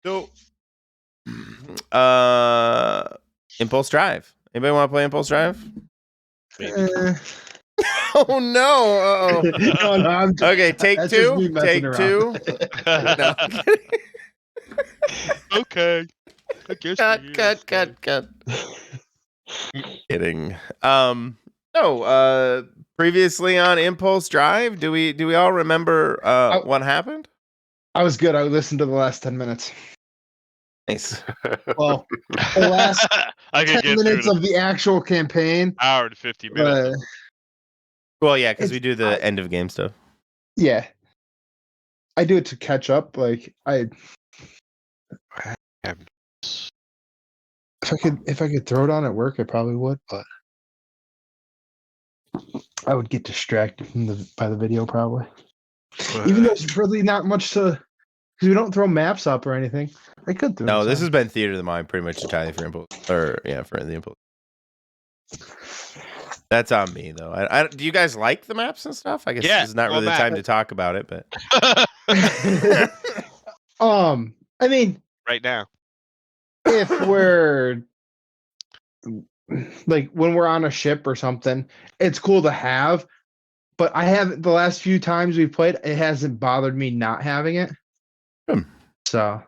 So, Impulse Drive. Anybody want to play Impulse Drive? Oh no! No, Okay, take that's just me two. messing Take around. two. No. Okay. I guess Cut. Kidding. No. Previously on Impulse Drive, do we all remember what happened? I was good. I listened to the last 10 minutes. Nice. Well, the last I could 10 get minutes through of the actual campaign. hour and 50 minutes. Well, yeah, because we do the end of game stuff. Yeah. I do it to catch up. Like if I could throw it on at work, I probably would, but I would get distracted by the video probably. Even though it's really not much to, because we don't throw maps up or anything. I could throw. No, this has been theater of the mind pretty much entirely for Impulse, for the Impulse. That's on me though. I do you guys like the maps and stuff? I guess this is not really the time to talk about it, but I mean, right now, if we're like when we're on a ship or something, it's cool to have. But I haven't, the last few times we've played, it hasn't bothered me not having it. So,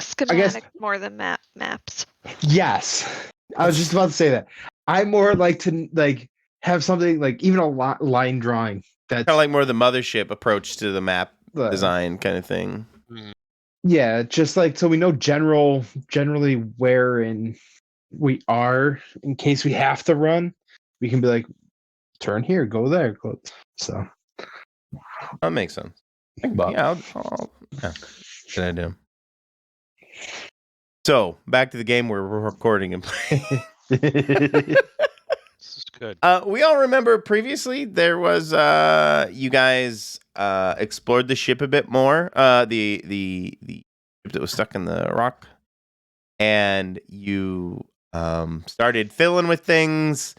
schematic more than maps. Yes, I was just about to say that. I more like to have something like even a line drawing. That's kind of like more the mothership approach to the map design kind of thing. Yeah, just like so we know generally where we are in case we have to run. We can be like, turn here, go there, go. So that makes sense. Yeah, good idea. So back to the game we're recording and playing. This is good. We all remember previously there was you guys explored the ship a bit more. The ship that was stuck in the rock, and you started filling with things.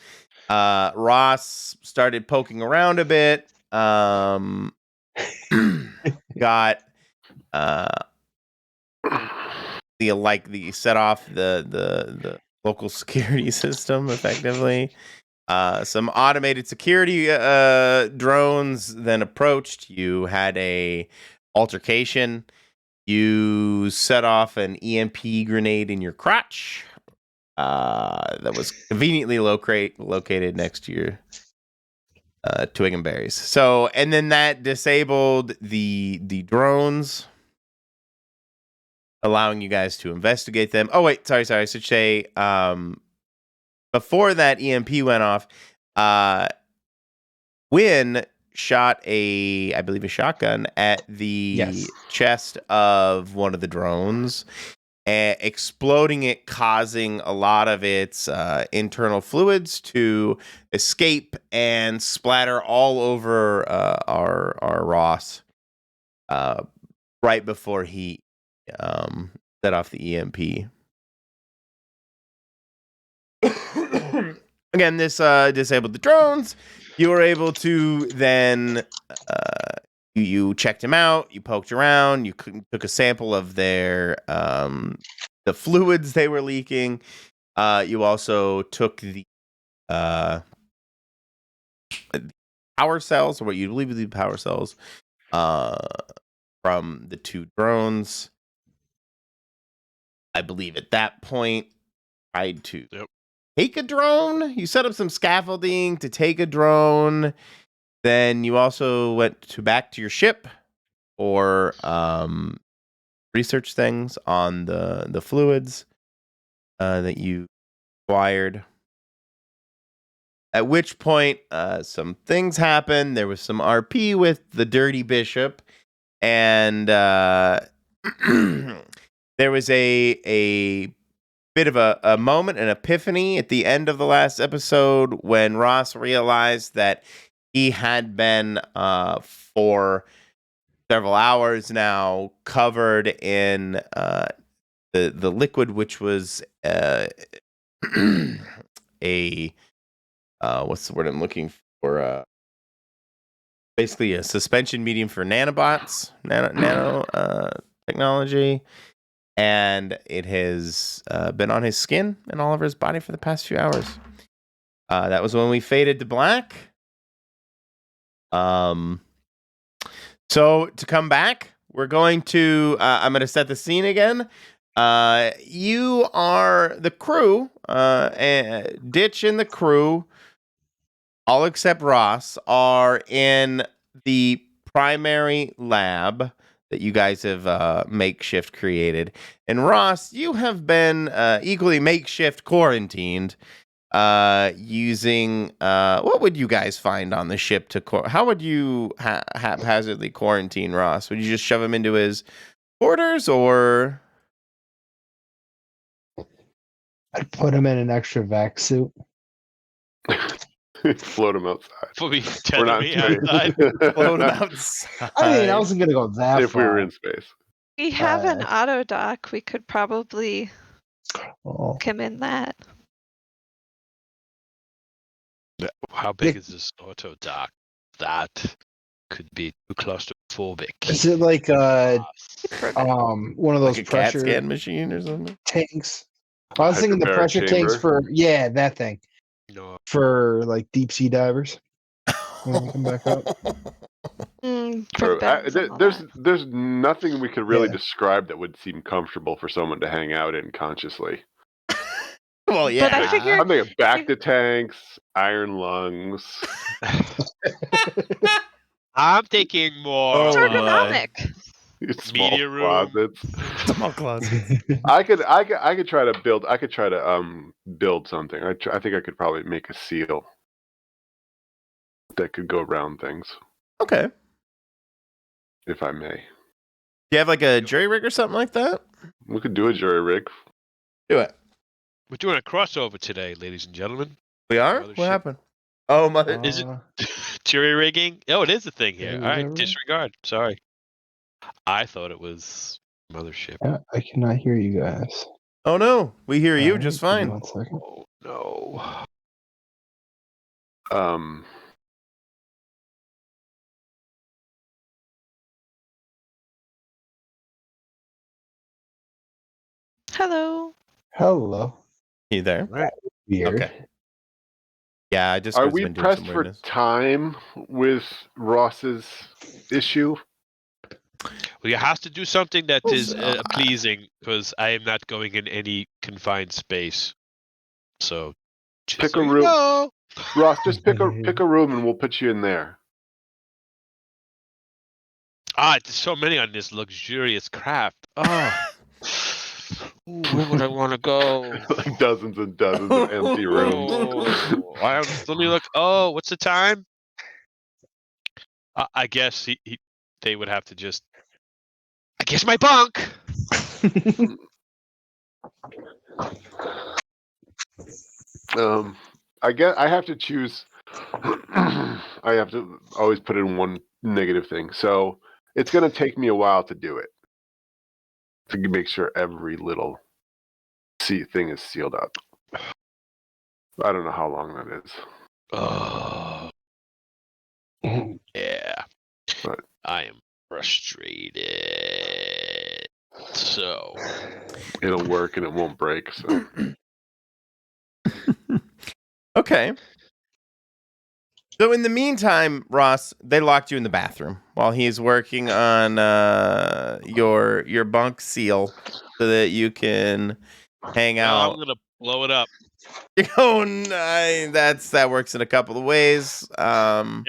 Ross started poking around a bit. Got the set off the local security system effectively. Some automated security drones then approached. You had a altercation. You set off an EMP grenade in your crotch that was conveniently located next to your twig and berries. So, and then that disabled the drones, allowing you guys to investigate them. Oh wait, sorry. I should say before that EMP went off, Wynn shot I believe a shotgun at the chest of one of the drones, exploding it, causing a lot of its internal fluids to escape and splatter all over our Ross right before he set off the EMP. Again, this disabled the drones. You were able to then you checked him out. You poked around. You took a sample of their the fluids they were leaking. You also took the power cells, or what you believe to be power cells, from the two drones. I believe at that point, tried to take a drone. You set up some scaffolding to take a drone. Then you also went back to your ship or research things on the fluids that you acquired. At which point, some things happened. There was some RP with the Dirty Bishop, and there was a bit of a moment, an epiphany at the end of the last episode when Ross realized that he had been for several hours now covered in the liquid, which was a what's the word I'm looking for? basically a suspension medium for nanobots, nano technology. And it has been on his skin and all over his body for the past few hours. That was when we faded to black. So to come back, we're going to. I'm going to set the scene again. You are the crew. Ditch and the crew, all except Ross, are in the primary lab that you guys have makeshift created. And Ross, you have been equally makeshift quarantined using what would you guys find on the ship to how would you haphazardly quarantine Ross? Would you just shove him into his quarters, or I'd put him in an extra vac suit. Float him outside. Fully We're tether not me in space. outside. float him outside? I mean, I wasn't gonna go that If we far. were in space. We have an auto dock. We could probably Oh. come in that. How big is this auto dock? That could be too claustrophobic. Is it like one of those Like a CAT pressure scan machine or something? tanks? I was thinking the Hyperbaric pressure tanks chamber. for that thing No. for like deep sea divers. When they come back up. For beds and all that. There's nothing we could really Yeah. describe that would seem comfortable for someone to hang out in consciously. Well, yeah. But I figure- I'm thinking back to tanks, iron lungs. I'm thinking more. Oh, It's my. ergonomic. Small Media room. closets. Small closet. I could try to build. I could try to build something. I think I could probably make a seal that could go around things, Okay. if I may. Do you have like a jury rig or something like that? We could do a jury rig. Do it. We're doing a crossover today, ladies and gentlemen. We are? Mothership. What happened? Oh, mother. Is it? Jury rigging? Oh, it is a thing here. Is All right, it? disregard. Sorry. I thought it was Mothership. I cannot hear you guys. Oh, no. We hear you Alright, just give me fine. 1 second. Oh no. Hello. Hello. You there? Right. Weird. Okay. Yeah, I just Are we pressed for time with Ross's issue? Well, you have to do something that Well, is pleasing, because I am not going in any confined space. So, just Pick so a you room. know. Ross, just pick a room and we'll put you in there. There's so many on this luxurious craft. Oh. Ooh, where would I want to go? Like dozens and dozens of empty rooms. Let me look. Oh, what's the time? I guess they would have to just. I guess my bunk. I have to choose. I have to always put in one negative thing. So it's going to take me a while to do it. To make sure every little thing is sealed up. I don't know how long that is. Oh. Yeah. But I am frustrated. So. It'll work and it won't break. So. Okay. So in the meantime, Ross, they locked you in the bathroom while he's working on your bunk seal so that you can hang out. I'm gonna blow it up. Oh, that works in a couple of ways. Yep.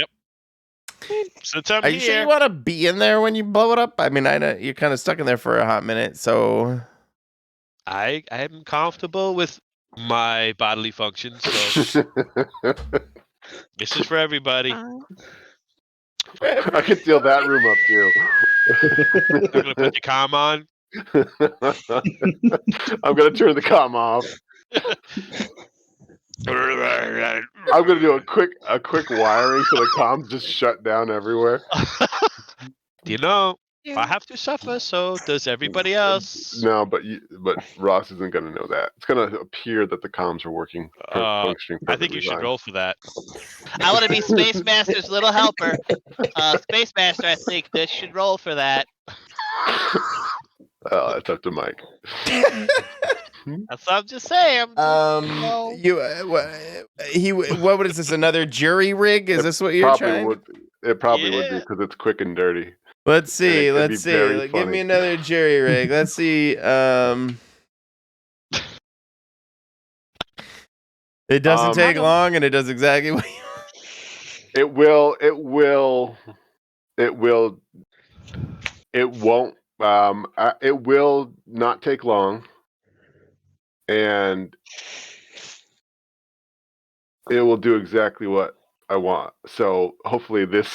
Since I'm Are you sure here, you want to be in there when you blow it up? I mean, I know you're kind of stuck in there for a hot minute, so I am comfortable with my bodily functions. So this is for everybody. Uh, I could seal that room up too. I'm gonna put the comm on. I'm gonna turn the comm off. I'm gonna do a quick wiring so the comms just shut down everywhere. You know, I have to suffer, so does everybody else. No, but Ross isn't going to know that. It's going to appear that the comms are working, functioning perfectly I think you should fine. roll for that. I want to be Space Master's little helper. Space Master, I think this should roll for that. Oh, that's up to Mike. That's what I'm just saying. What is this? Another jury rig? Is this what you're trying? It probably would be because it's quick and dirty. Let's see. It'd be very Give funny. me another jury rig. Let's see. It doesn't take long, and it does exactly what you want. It will. It won't. It will not take long, and it will do exactly what I want. So hopefully this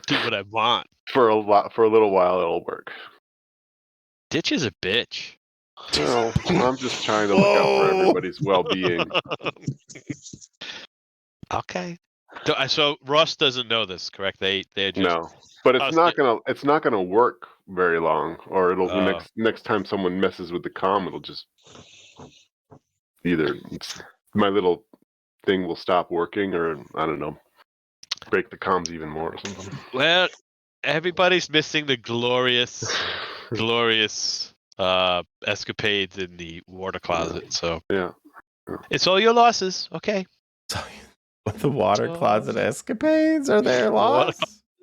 do what I want for a little while. It'll work. Ditch is a bitch. No, I'm just trying to look out for everybody's well-being. Okay. So Ross doesn't know this, correct? They just no, but it's not gonna work very long, or it'll next time someone messes with the comm, it'll just either my little thing will stop working, or I don't know, break the comms even more or something. Well, everybody's missing the glorious escapades in the water closet. So yeah. It's all your losses. Okay. The water closet escapades are their loss?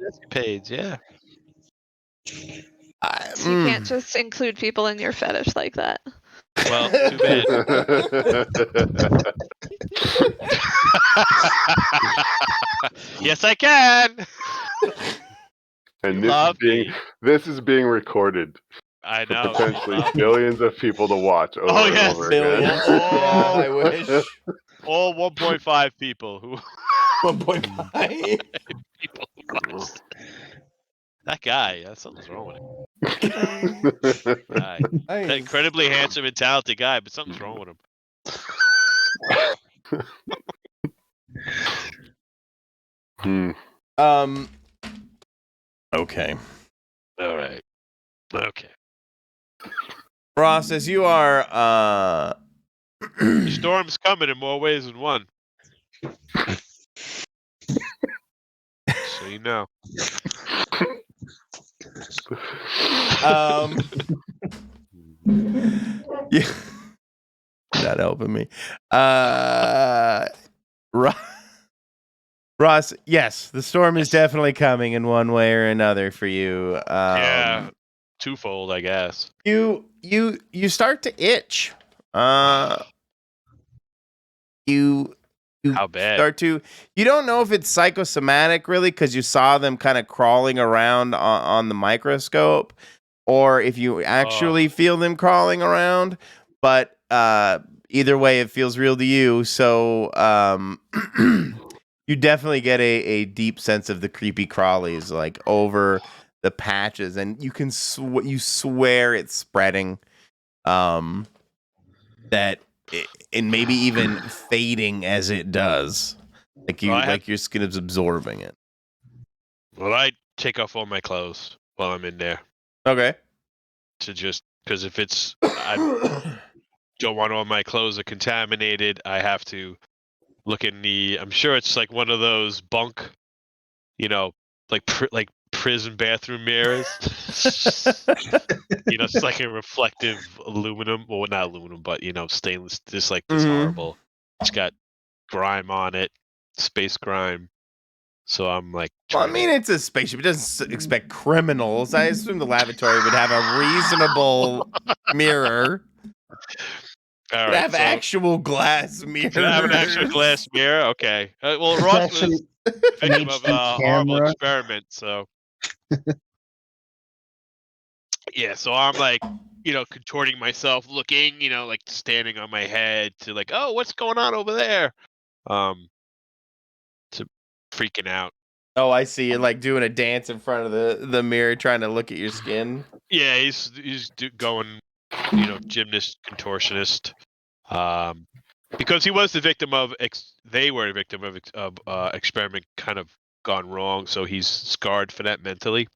Escapades, yeah. So you can't just include people in your fetish like that. Well, too bad. Yes, I can. And this is being recorded. I know. For potentially billions of people to watch over and over billions. again. Oh, I wish. All 1.5 people who 1.5 people who watch. That guy, something's wrong with him. That incredibly handsome and talented guy, but something's wrong with him. Okay. All right. Okay. Ross, as you are storm's coming in more ways than one. So you know. Yeah. Not helping me. Ross, yes, the storm is definitely coming in one way or another for you. Yeah, twofold, I guess. You start to itch. You How bad? You don't know if it's psychosomatic really, because you saw them kind of crawling around on the microscope, or if you actually feel them crawling around. But either way, it feels real to you. So you definitely get a deep sense of the creepy crawlies like over the patches, and you can you swear it's spreading. That. And maybe even fading as it does, like your skin is absorbing it. Well, I take off all my clothes while I'm in there. Okay. Because if I don't want all my clothes are contaminated, I have to look in I'm sure it's like one of those bunk, like prison bathroom mirrors. It's like a reflective aluminum, well, not aluminum, but stainless. Just like this horrible. It's got grime on it, space grime. So I'm like, it's a spaceship. It doesn't expect criminals. I assume the lavatory would have a reasonable mirror. All right, have actual glass mirror. Have an actual glass mirror. Okay. Well, Ross was victim of a horrible experiment, so. Yeah, so I'm like, contorting myself, looking, like standing on my head to like, oh, what's going on over there? To freaking out. Oh, I see. You're like doing a dance in front of the mirror, trying to look at your skin. Yeah, he's going, gymnast, contortionist, because he was the victim of they were a victim of experiment kind of gone wrong, so he's scarred for that mentally.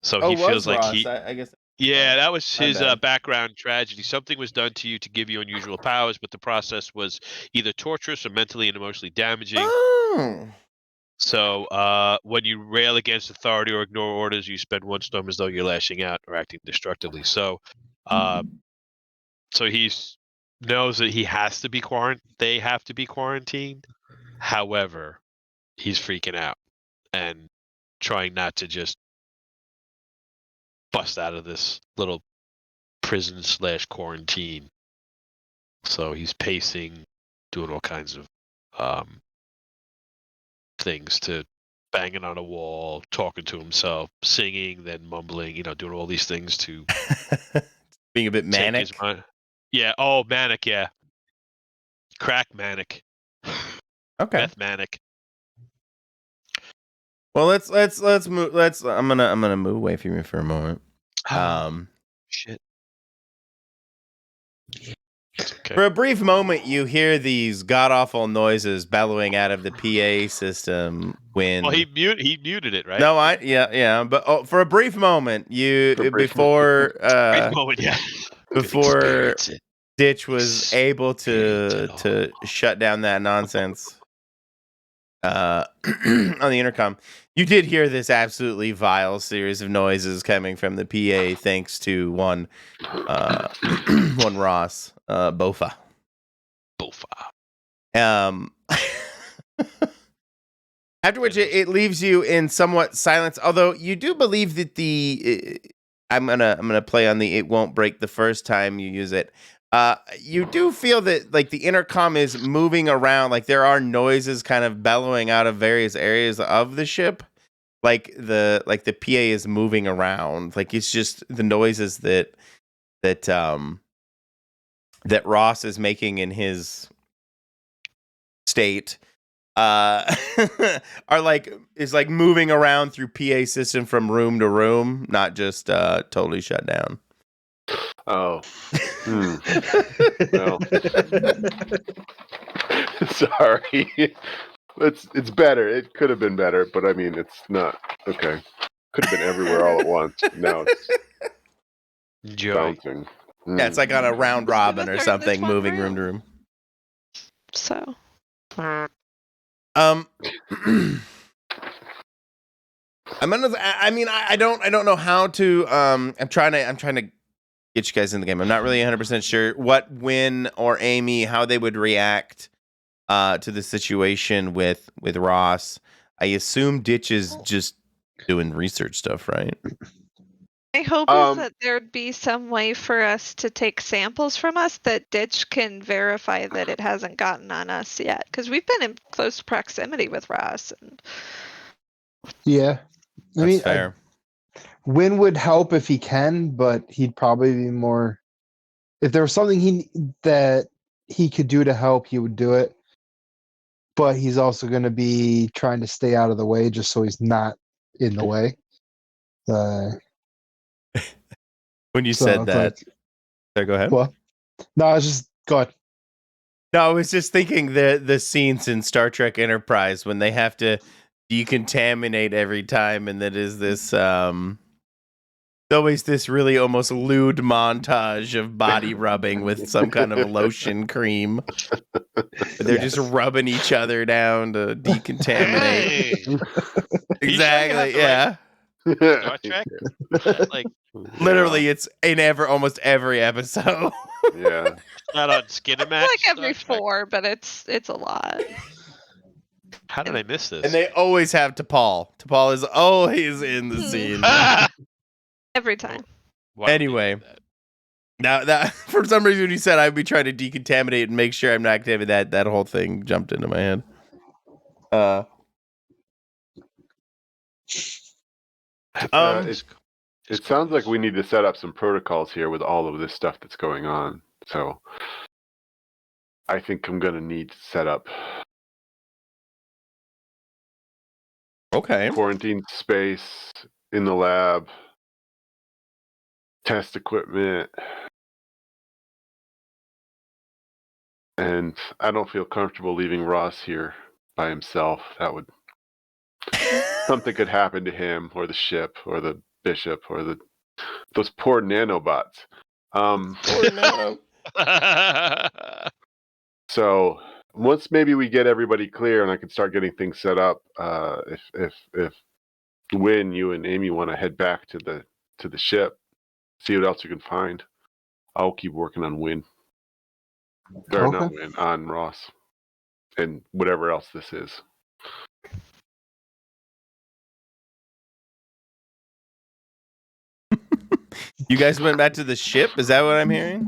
So Oh, he it was feels like Ross. he. I guess. Yeah, that was My his bad. background tragedy. Something was done to you to give you unusual powers, but the process was either torturous or mentally and emotionally damaging. Oh. So when you rail against authority or ignore orders, you spend one storm as though you're lashing out or acting destructively. So he knows that he has to be quarantined. They have to be quarantined. However, he's freaking out and trying not to just bust out of this little prison/quarantine. So he's pacing, doing all kinds of things, to banging on a wall, talking to himself, singing, then mumbling, doing all these things to Being a bit take manic. his mind. Yeah. Oh, manic. Yeah. Crack manic. Okay. Meth manic. Well, let's move. I'm gonna move away from you for a moment. Shit. It's okay. For a brief moment, you hear these god awful noises bellowing out of the PA system. When Well, he muted it, right? No, yeah, but for a brief moment, Brief moment, yeah. before Experience it. Ditch was able to Experience it all. shut down that nonsense on the intercom. You did hear this absolutely vile series of noises coming from the PA, thanks to one Ross, Bofa. After which it leaves you in somewhat silence. Although you do believe that I'm gonna play on the it won't break the first time you use it. You do feel that like the intercom is moving around, like there are noises kind of bellowing out of various areas of the ship. Like the PA is moving around. Like it's just the noises that Ross is making in his state are like moving around through PA system from room to room, not just totally shut down. Oh. Well. Sorry. It's better. It could have been better, but I mean, it's not. Okay. Could have been everywhere all at once. Now it's bouncing. Yeah, it's like on a round robin or something, moving room to room. So. I don't know how to. I'm trying to get you guys in the game. I'm not really 100% sure what Win or Amy, how they would react to the situation with Ross. I assume Ditch is just doing research stuff, right? My hope is that there'd be some way for us to take samples from us that Ditch can verify that it hasn't gotten on us yet, because we've been in close proximity with Ross. Yeah, that's fair. Win would help if he can, but he'd probably be more. If there was something that he could do to help, he would do it. But he's also going to be trying to stay out of the way, just so he's not in the way. When you said that, so go ahead. What? No, I was just go ahead. No, I was just thinking the scenes in Star Trek Enterprise when they have to decontaminate every time, and that is this always this really almost lewd montage of body rubbing with some kind of a lotion cream. They're just rubbing each other down to decontaminate. Exactly, yeah. Star Trek? Like literally, it's in almost every episode. Yeah. Not on Skinemax. Like every 4, but it's a lot. How did I miss this? And they always have T'Pol. T'Pol is always in the scene. Every time. Anyway, now that for some reason when you said I'd be trying to decontaminate and make sure I'm not activating that whole thing jumped into my head. It sounds like we need to set up some protocols here with all of this stuff that's going on. So I think I'm going to need to set up quarantine space in the lab, test equipment, and I don't feel comfortable leaving Ross here by himself. That would something could happen to him or the ship or the bishop or those poor nanobots. Poor Nano. So once maybe we get everybody clear and I can start getting things set up, if Win, you and Amy want to head back to the ship, see what else you can find, I'll keep working on Win. Or Okay. not Win, on Ross. And whatever else this is. You guys went back to the ship? Is that what I'm hearing?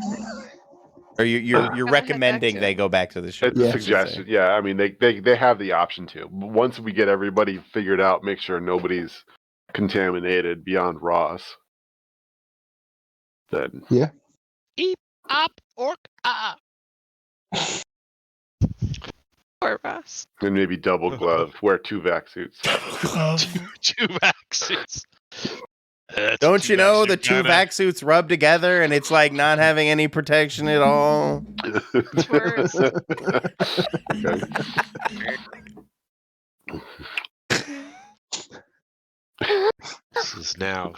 Or you're Gonna head back recommending to they it. go back to the ship? It's a Yeah. suggestion. Yeah, I mean they have the option to. Once we get everybody figured out, make sure nobody's contaminated beyond Ross. Then Eep, op, orc, ah. Poor Ross. and maybe double glove, wear 2 vac suits. Two vac suits. Don't you know the 2 vac suits rub together and it's like not having any protection at all? It's worse. Okay.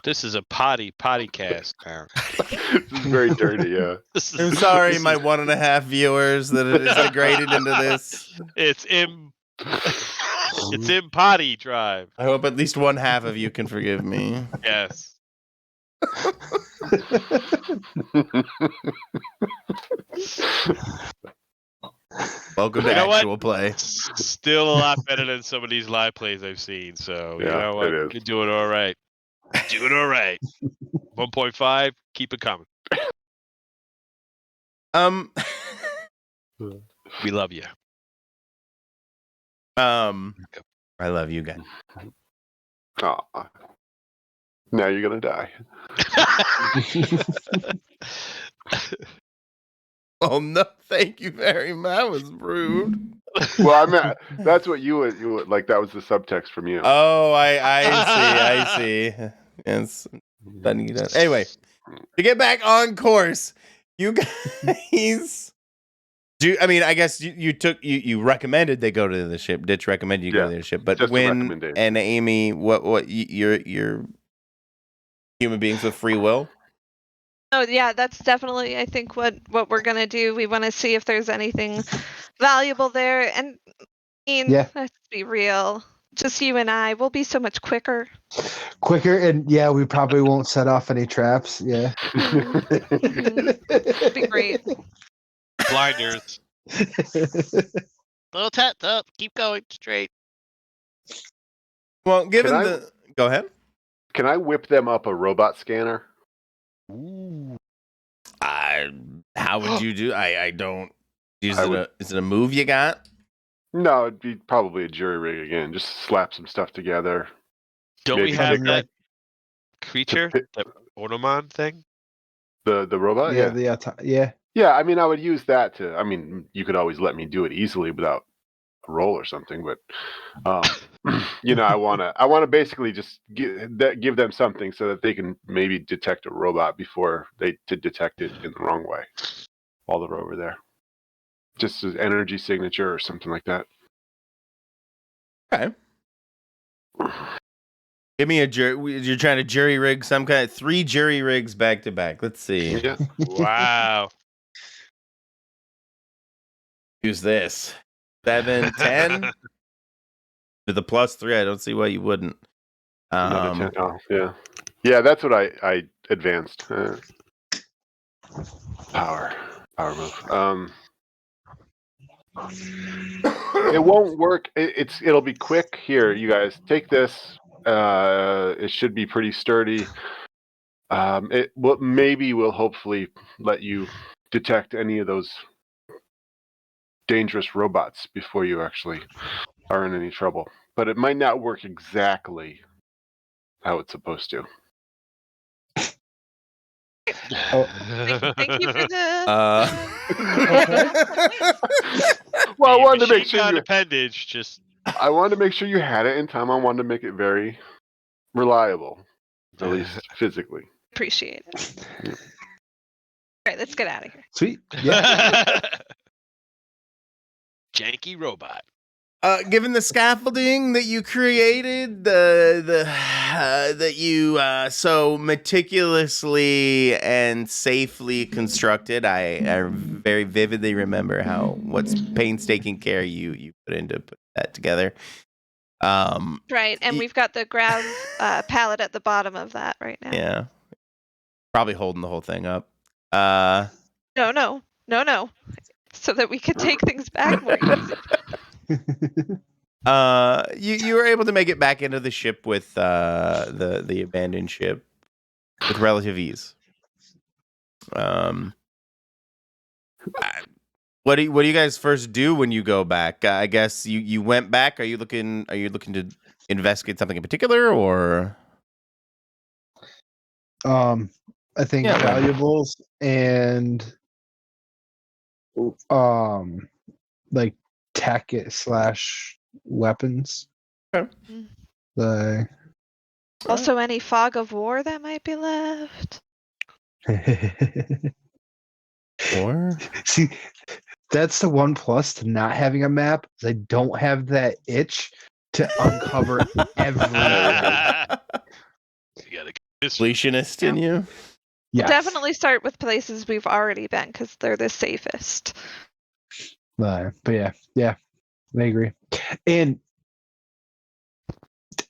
This is a potty cast now. This is very dirty, yeah. I'm sorry, my 1.5 viewers that is integrated into this. It's in potty drive. I hope at least 1/2 of you can forgive me. Yes. Welcome to You know what? actual play. Still a lot better than some of these live plays I've seen. So you Yeah, know what? it is. You're doing all right. Doing all right. 1.5. Keep it coming. We love you. I love you guys. Aw. Now you're gonna die. Oh no, thank you very much. That was rude. Well, I mean, that's what you would like. That was the subtext from you. Oh, I see. Yes. Anyway, to get back on course, you guys I guess you recommended they go to the ship. Ditch recommended you go to the ship, but just a Win recommendation. and Amy, what you're human beings with free will? Oh yeah, that's definitely I think what we're gonna do. We want to see if there's anything valuable there, and I mean, Yeah. let's be real. Just you and I, we'll be so much quicker. Quicker, and yeah, we probably won't set off any traps. Yeah. It'd be great. Blinders. Little tap up. Keep going straight. Well, given Can I- the go ahead. Can I whip them up a robot scanner? Ooh. How would you do? I don't. Is I it would- a move you got? No, it'd be probably a jury rig again. Just slap some stuff together. Don't we Maybe have pick that creature? That Automon thing? the robot? yeah. Yeah. Yeah. Yeah, I mean, I would use that to. I mean, you could always let me do it easily without a roll or something, but I want to basically just give them something so that they can maybe detect a robot before they detect it in the wrong way while they're over there. Just an energy signature or something like that. Okay. Give me a jury. You're trying to jury rig some kind of 3 jury rigs back to back. Let's see. Yeah. Wow. Who's this? 7, 10 with a +3. I don't see why you wouldn't. Another 10. Oh, yeah. Yeah, that's what I advanced. Power move. It won't work. It'll be quick. Here, you guys take this. It should be pretty sturdy. Maybe will hopefully let you detect any of those dangerous robots before you actually are in any trouble. But it might not work exactly how it's supposed to. Thank you for the. Well, I The wanted to make machine sure gun you. appendage just I wanted to make sure you had it in time. I wanted to make it very reliable, at least physically. Appreciate it. All right, let's get out of here. Sweet. Yeah. janky robot. Given the scaffolding that you created, that you so meticulously and safely constructed, I very vividly remember what's painstaking care you put into put that together. Right, and we've got the grav pallet at the bottom of that right now. Yeah, probably holding the whole thing up. No, so that we could take things back more easy. You were able to make it back into the ship with the abandoned ship with relative ease. What do you guys first do when you go back? I guess you went back. Are you looking to investigate something in particular, or? I think valuables and like tech / weapons. Okay. Also, any fog of war that might be left. Or see, that's the one plus to not having a map. Is I don't have that itch to uncover everything. You gotta completionist in you. Yes. Definitely start with places we've already been because they're the safest. But yeah, I agree. And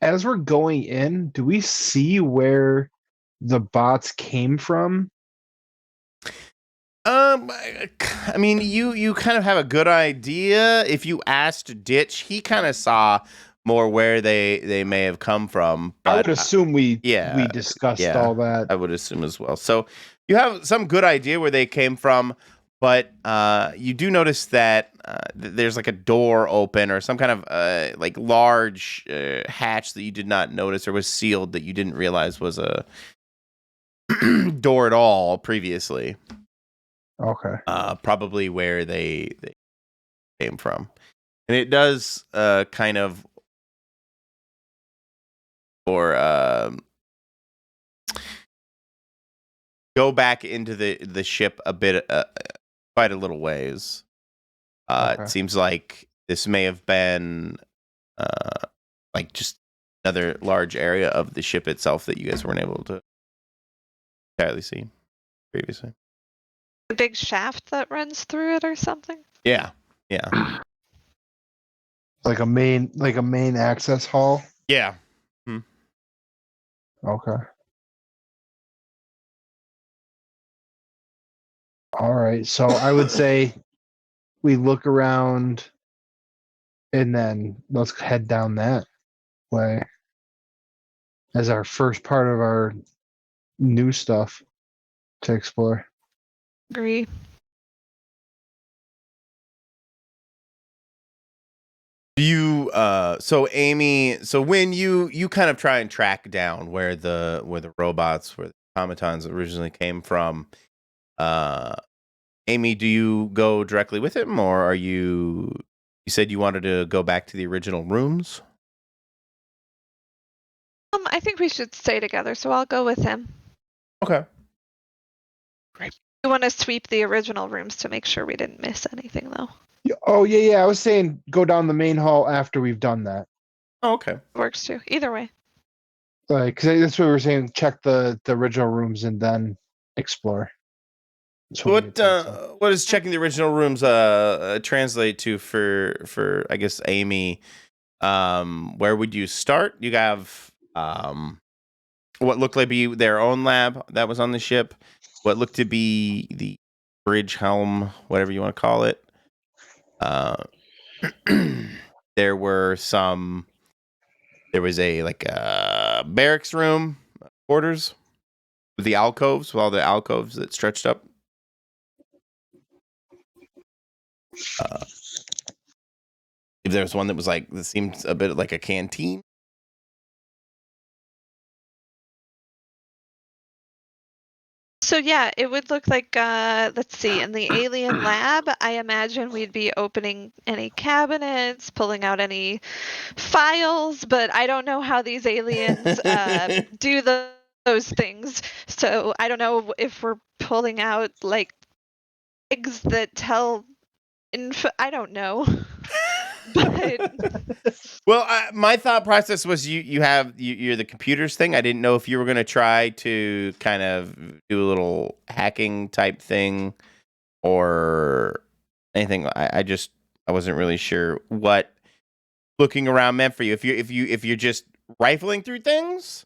as we're going in, do we see where the bots came from? I mean, you kind of have a good idea. If you asked Ditch, he kind of saw more where they may have come from. But I would assume we discussed all that. I would assume as well. So you have some good idea where they came from, but you do notice that there's like a door open or some kind of like large hatch that you did not notice or was sealed that you didn't realize was a door at all previously. Okay. Probably where they came from. And it does kind of go back into the ship a bit, quite a little ways. Okay. It seems like this may have been like just another large area of the ship itself that you guys weren't able to entirely see previously. A big shaft that runs through it or something? Yeah. Like a main access hall? Yeah. Okay. All right. So I would say we look around and then let's head down that way as our first part of our new stuff to explore. Agree. Do you so Amy, so when you kind of try and track down where the robots, where the automatons originally came from, Amy, do you go directly with him, or are you said you wanted to go back to the original rooms? I think we should stay together, so I'll go with him. Okay. Great. We want to sweep the original rooms to make sure we didn't miss anything, though. Oh yeah. I was saying go down the main hall after we've done that. Oh, okay. Works too. Either way. Like, cause that's what we were saying. Check the original rooms and then explore. What does checking the original rooms translate to for I guess Amy? Where would you start? You have what looked like be their own lab that was on the ship. What looked to be the bridge helm, whatever you want to call it. There was a barracks room, quarters, with the alcoves, with all the alcoves that stretched up. If there was one that was like, this seemed a bit like a canteen. So yeah, it would look like, let's see, in the alien lab, I imagine we'd be opening any cabinets, pulling out any files, but I don't know how these aliens do those things. So I don't know if we're pulling out like eggs that tell I don't know. But Well, my thought process was you're the computers thing. I didn't know if you were going to try to kind of do a little hacking type thing or anything. I wasn't really sure what looking around meant for you. If you're just rifling through things,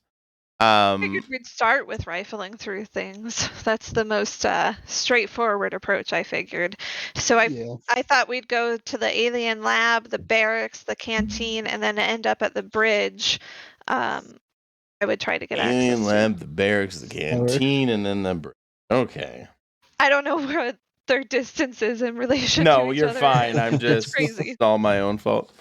I figured we'd start with rifling through things. That's the most straightforward approach, I figured. So I thought we'd go to the alien lab, the barracks, the canteen, and then end up at the bridge. I would try to get alien access lab, to. the barracks, the canteen, and then the okay. I don't know what their distance is in relation to No, each you're other. fine. I'm It's just crazy. it's all my own fault.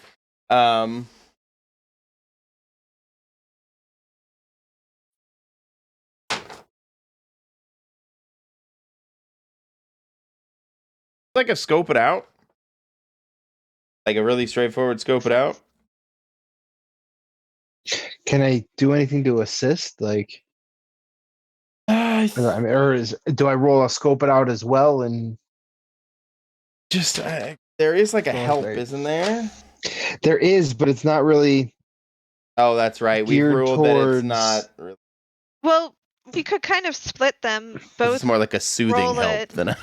Like a scope it out, like a really straightforward scope it out. Can I do anything to assist? Like, I mean, or do I roll a scope it out as well? And just there is like a help, right. isn't there? There is, but it's not really. Oh, that's right. We've geared ruled that it's towards- not. Really, Well, we could kind of split them both. it's more like a soothing roll help it. than a.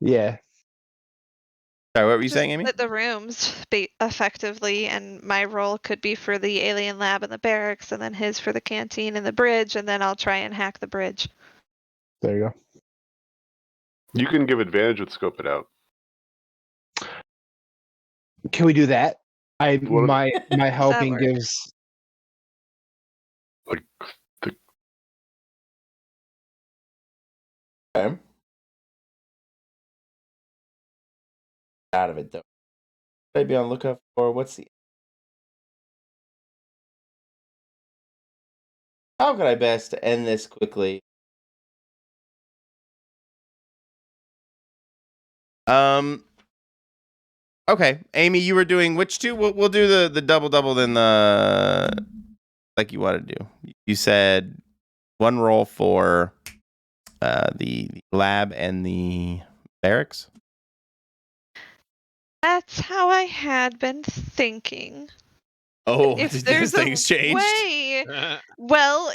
Yeah. Sorry, what were you Just saying, Amy? split the rooms effectively, and my role could be for the alien lab and the barracks, and then his for the canteen and the bridge, and then I'll try and hack the bridge. There you go. You can give advantage with scope it out. Can we do that? My helping work? gives. Like the Okay. Out of it though. Maybe on lookout for what's the. How could I best end this quickly? Okay, Amy, you were doing which two? We'll do the double then the like you want to do. You said one roll for the lab and the barracks. That's how I had been thinking. Oh, If did there's things a changed? way, well,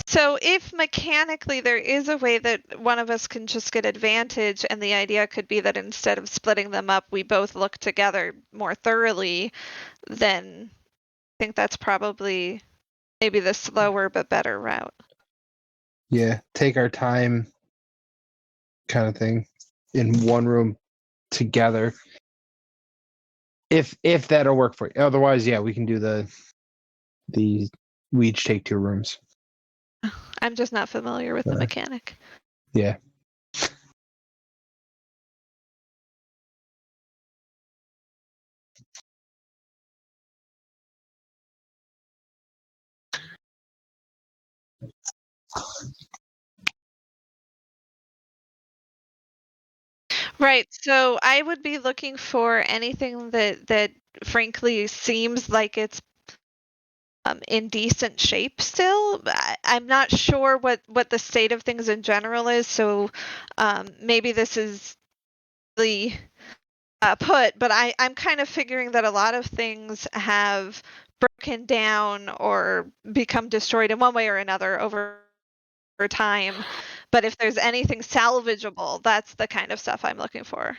so if mechanically there is a way that one of us can just get advantage, and the idea could be that instead of splitting them up, we both look together more thoroughly, then I think that's probably maybe the slower but better route. Yeah, take our time, kind of thing, in one room together. If that'll work for you. Otherwise, yeah, we can do the. We each take 2 rooms. I'm just not familiar with the mechanic. Yeah. Right. So I would be looking for anything that frankly seems like it's in decent shape still. I'm not sure what the state of things in general is. So maybe this is the put, but I'm kind of figuring that a lot of things have broken down or become destroyed in one way or another over time. But if there's anything salvageable, that's the kind of stuff I'm looking for.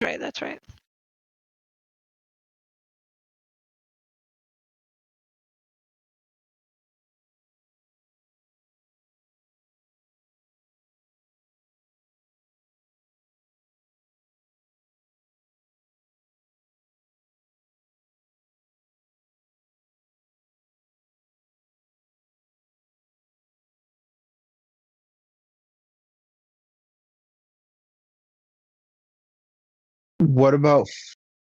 Right, that's right. What about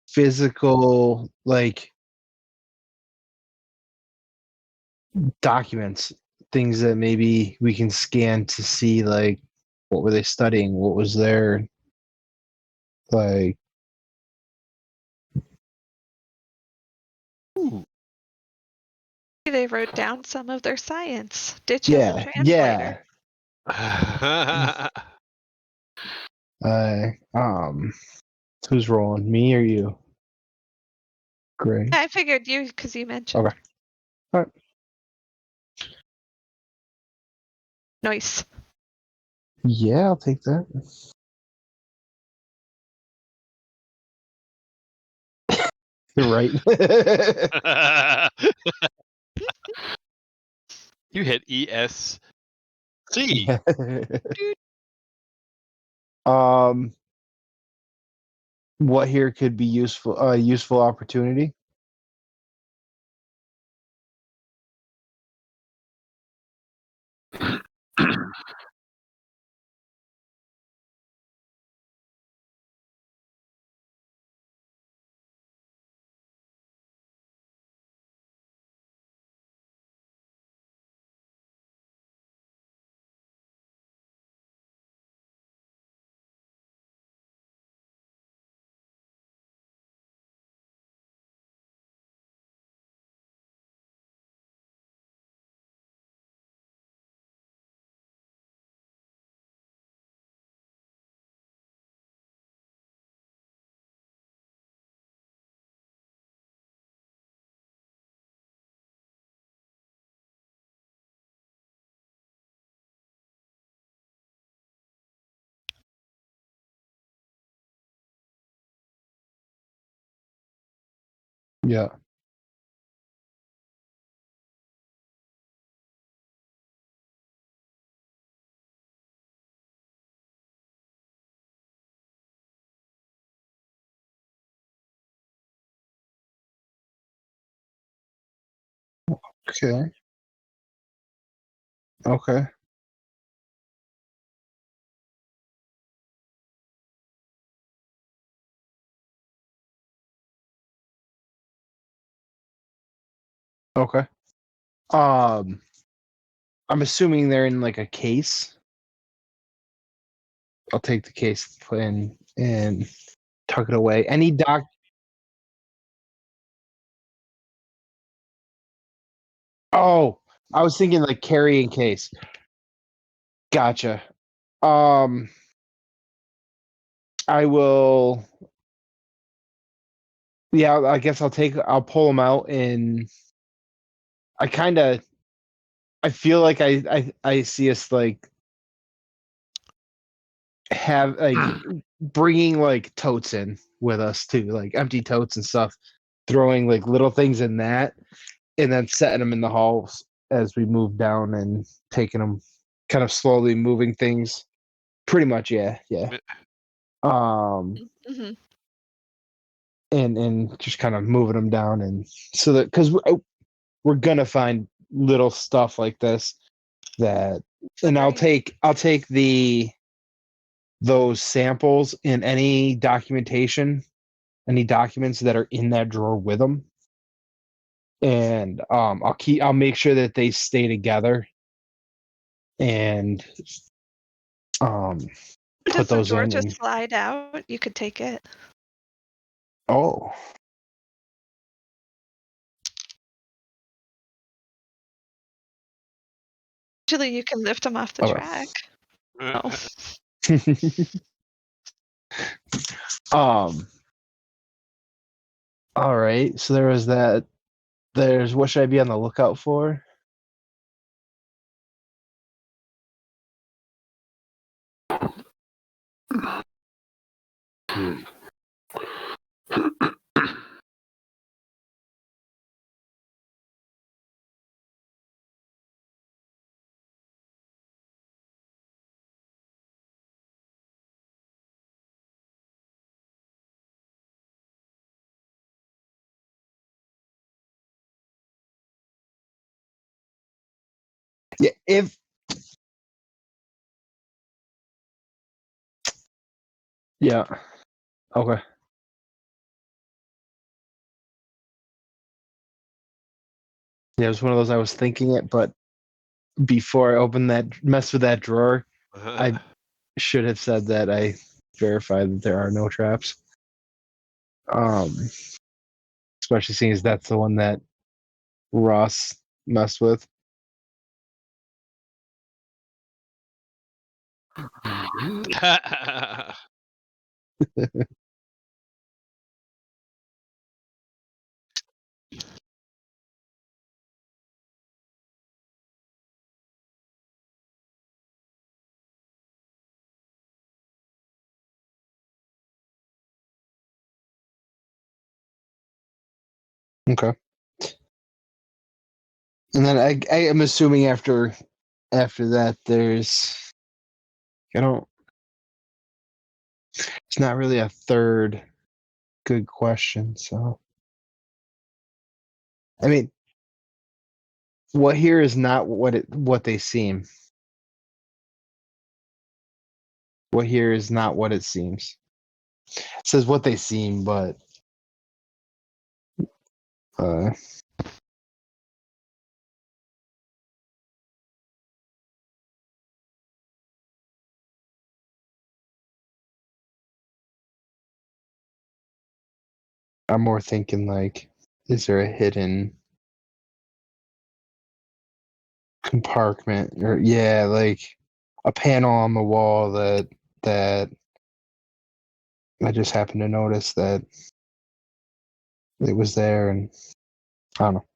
physical, like, documents, things that maybe we can scan to see, like, what were they studying, what was their, like, Ooh. They wrote down some of their science. Ditch as a Yeah. translator. Who's rolling? Me or you? Great. I figured you, because you mentioned. Okay. All right. Nice. Yeah, I'll take that. You're right. You hit ESC. What here could be useful? Useful opportunity. Yeah. Okay. Okay. Okay. I'm assuming they're in like a case. I'll take the case and tuck it away. Any doc. Oh, I was thinking like carrying case. Gotcha. I will. Yeah, I guess I'll pull them out, and I feel like I see us like have like bringing like totes in with us too, like empty totes and stuff, throwing like little things in that, and then setting them in the halls as we move down and taking them, kind of slowly moving things. Pretty much, yeah. hmm And just kind of moving them down, and so that because we're gonna find little stuff like this that, and I'll take those samples and any documentation, any documents that are in that drawer with them, and I'll make sure that they stay together, and Does put the those drawer in. just And slide out? You could take it. oh, Usually you can lift them off the okay. track. Oh. All right, so there was that. There's what should I be on the lookout for? Yeah, yeah, okay. Yeah, it was one of those I was thinking it, but before I opened that mess with that drawer, I should have said that I verified that there are no traps. Especially seeing as that's the one that Ross messed with. Okay. And then I am assuming after that there's it's not really a third good question, so I mean, what here is not what they seem. What here is not what it seems. It says what they seem, but I'm more thinking like, is there a hidden compartment or like a panel on the wall that I just happened to notice that it was there, and I don't know.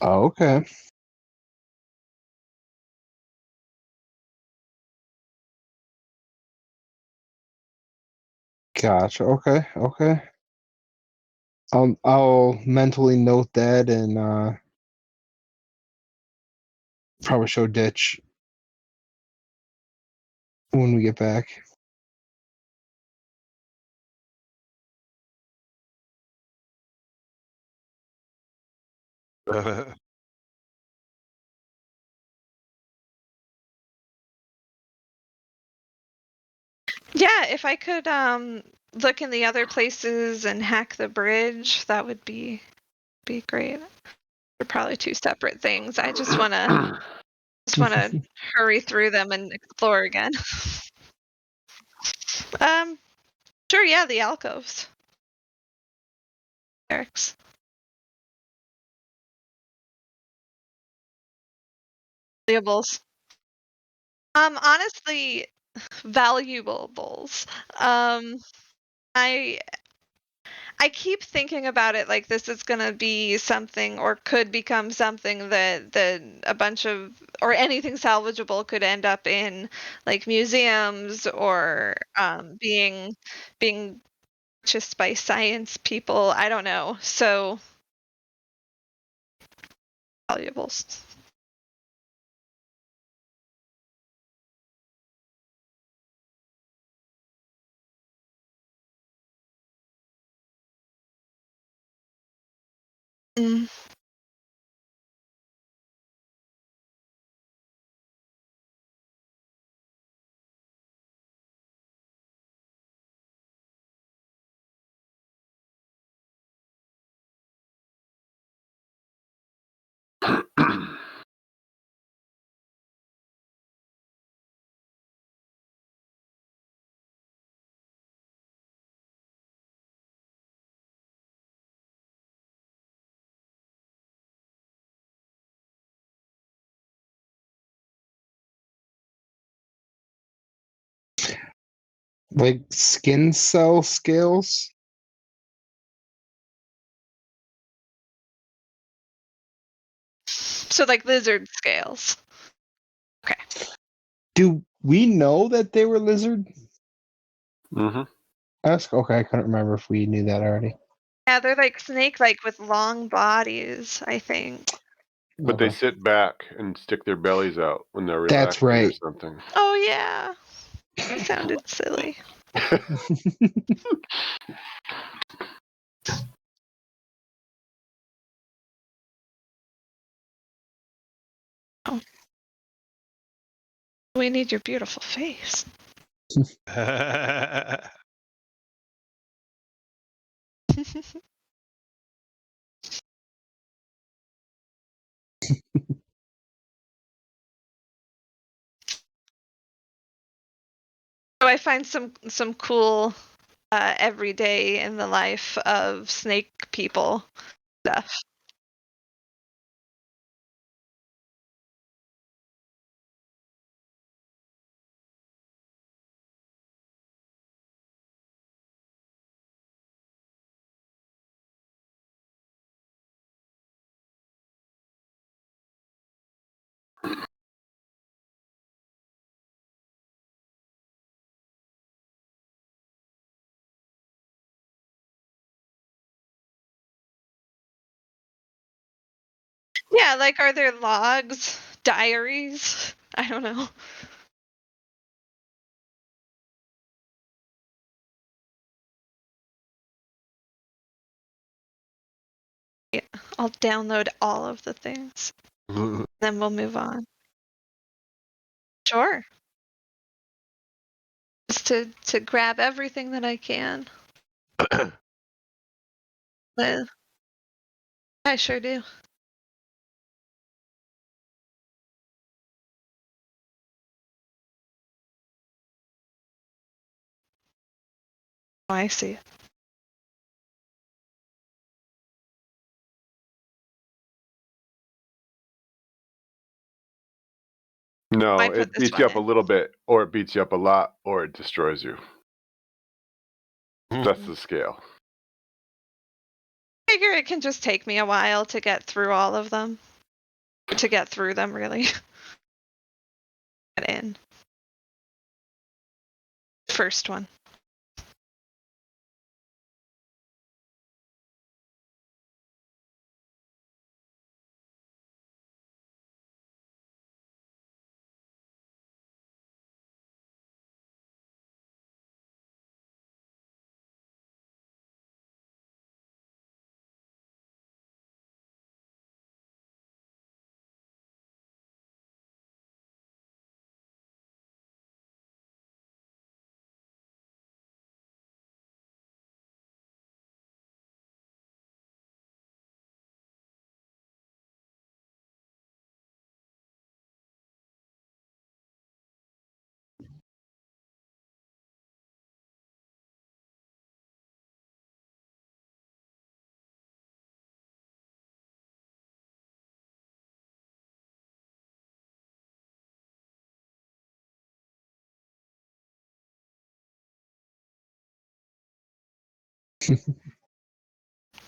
Oh, okay. Gotcha. Okay. I'll mentally note that and probably show Ditch when we get back. Yeah, if I could look in the other places and hack the bridge, that would be great. They're probably two separate things. I just wanna hurry through them and explore again. Sure, yeah, the alcoves. Eric's. Valuables. Honestly, valuables. I keep thinking about it like this is gonna be something or could become something that a bunch of or anything salvageable could end up in like museums or being purchased by science people. I don't know. So valuables. Mm. Like skin cell scales. So like lizard scales. Okay. Do we know that they were lizard? Mm-hmm. Okay, I couldn't remember if we knew that already. Yeah, they're like snake-like with long bodies, I think. But they sit back and stick their bellies out when they're relaxing That's right. or something. Oh yeah. That sounded silly. Oh. We need your beautiful face. So I find some cool everyday in the life of snake people stuff. Yeah, like are there logs, diaries? I don't know. Yeah, I'll download all of the things. Then we'll move on. Sure. Just to grab everything that I can. I sure do. Oh, I see. No, I put it this beats one you up a in. little bit, or it beats you up a lot, or it destroys you. That's the scale. I figure it can just take me a while to get through all of them. To get through them, really. Get in. First one.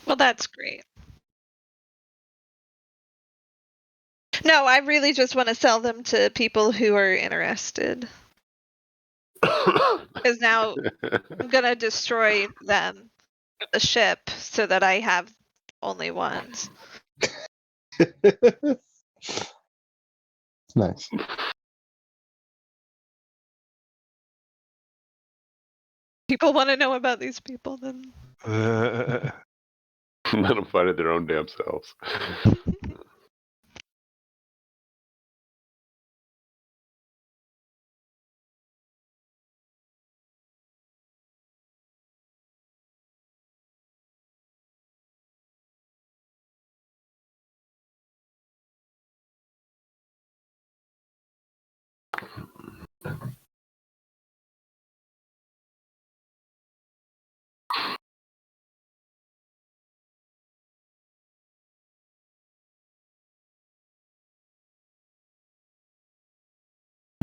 Well, that's great. No, I really just want to sell them to people who are interested. Because now I'm going to destroy them, the ship, so that I have only ones. Nice. People want to know about these people, then. Let them find it their own damn selves.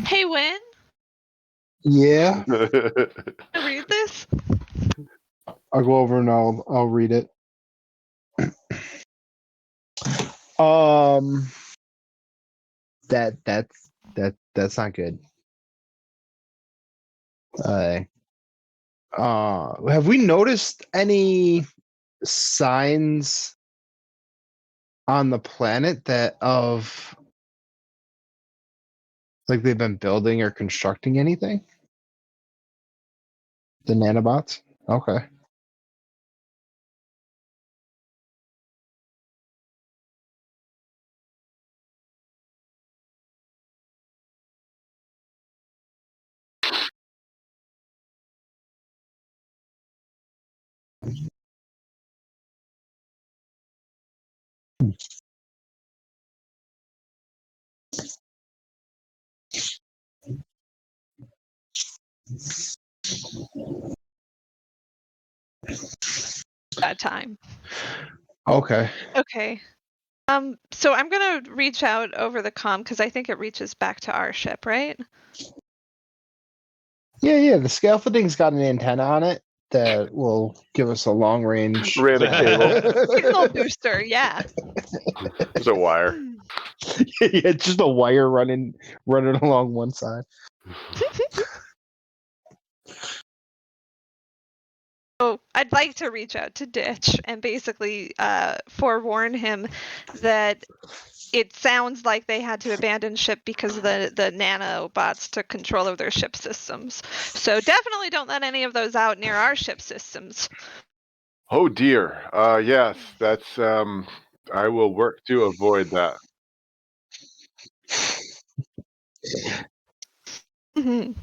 Hey, Win, Yeah, read this? I'll go over and I'll read it. That's not good. Have we noticed any signs on the planet that of like they've been building or constructing anything? The nanobots? Okay. That time. Okay. Okay. So I'm gonna reach out over the comm because I think it reaches back to our ship, right? Yeah. The scaffolding's got an antenna on it that will give us a long range. Ran a cable. Signal booster, yeah. There's a wire. Yeah, just a wire running along one side. Oh, I'd like to reach out to Ditch and basically forewarn him that it sounds like they had to abandon ship because the nanobots took control of their ship systems. So definitely don't let any of those out near our ship systems. Oh dear. Yes, that's I will work to avoid that. Mhm.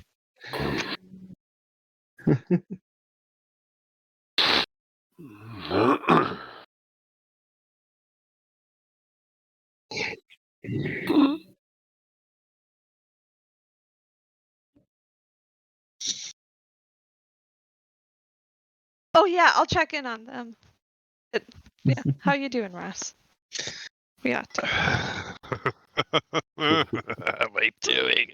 Oh yeah, I'll check in on them. Yeah, how you doing, Ross? We ought to. What am I doing?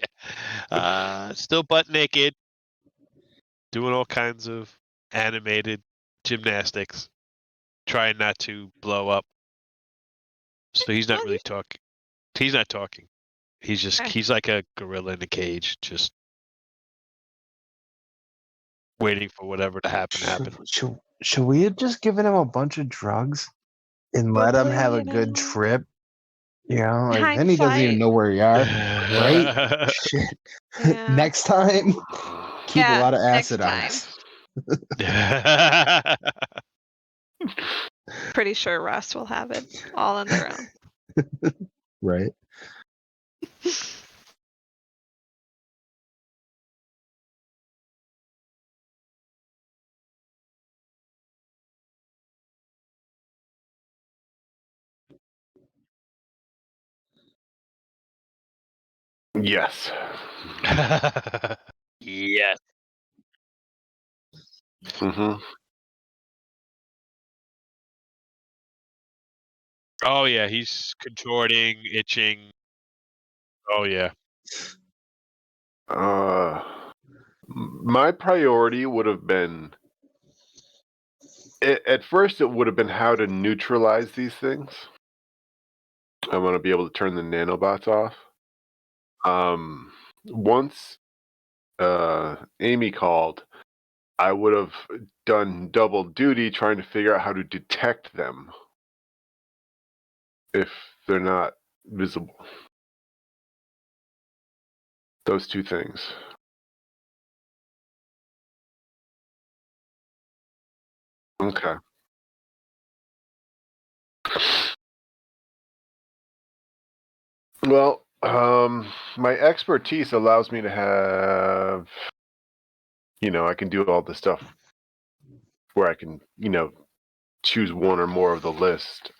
Still butt naked, doing all kinds of animated gymnastics, trying not to blow up. So he's not really talking. He's not talking. He's like a gorilla in a cage, just waiting for whatever to happen. Should we have just given him a bunch of drugs and let him Probably, have a you good know. trip? You know, like then he doesn't even Hindsight. know where you are, right? Shit. Yeah. Next time, keep a lot of next acid on time. us. Pretty sure Ross will have it all on their own. Right. Yes. Yes. Mm-hmm. Oh yeah, he's contorting, itching. Oh yeah. My priority would have been at first it would have been how to neutralize these things. I want to be able to turn the nanobots off. Once Amy called, I would have done double duty trying to figure out how to detect them if they're not visible. Those two things. Okay. Well, my expertise allows me to have, I can do all the stuff where I can, choose one or more of the list.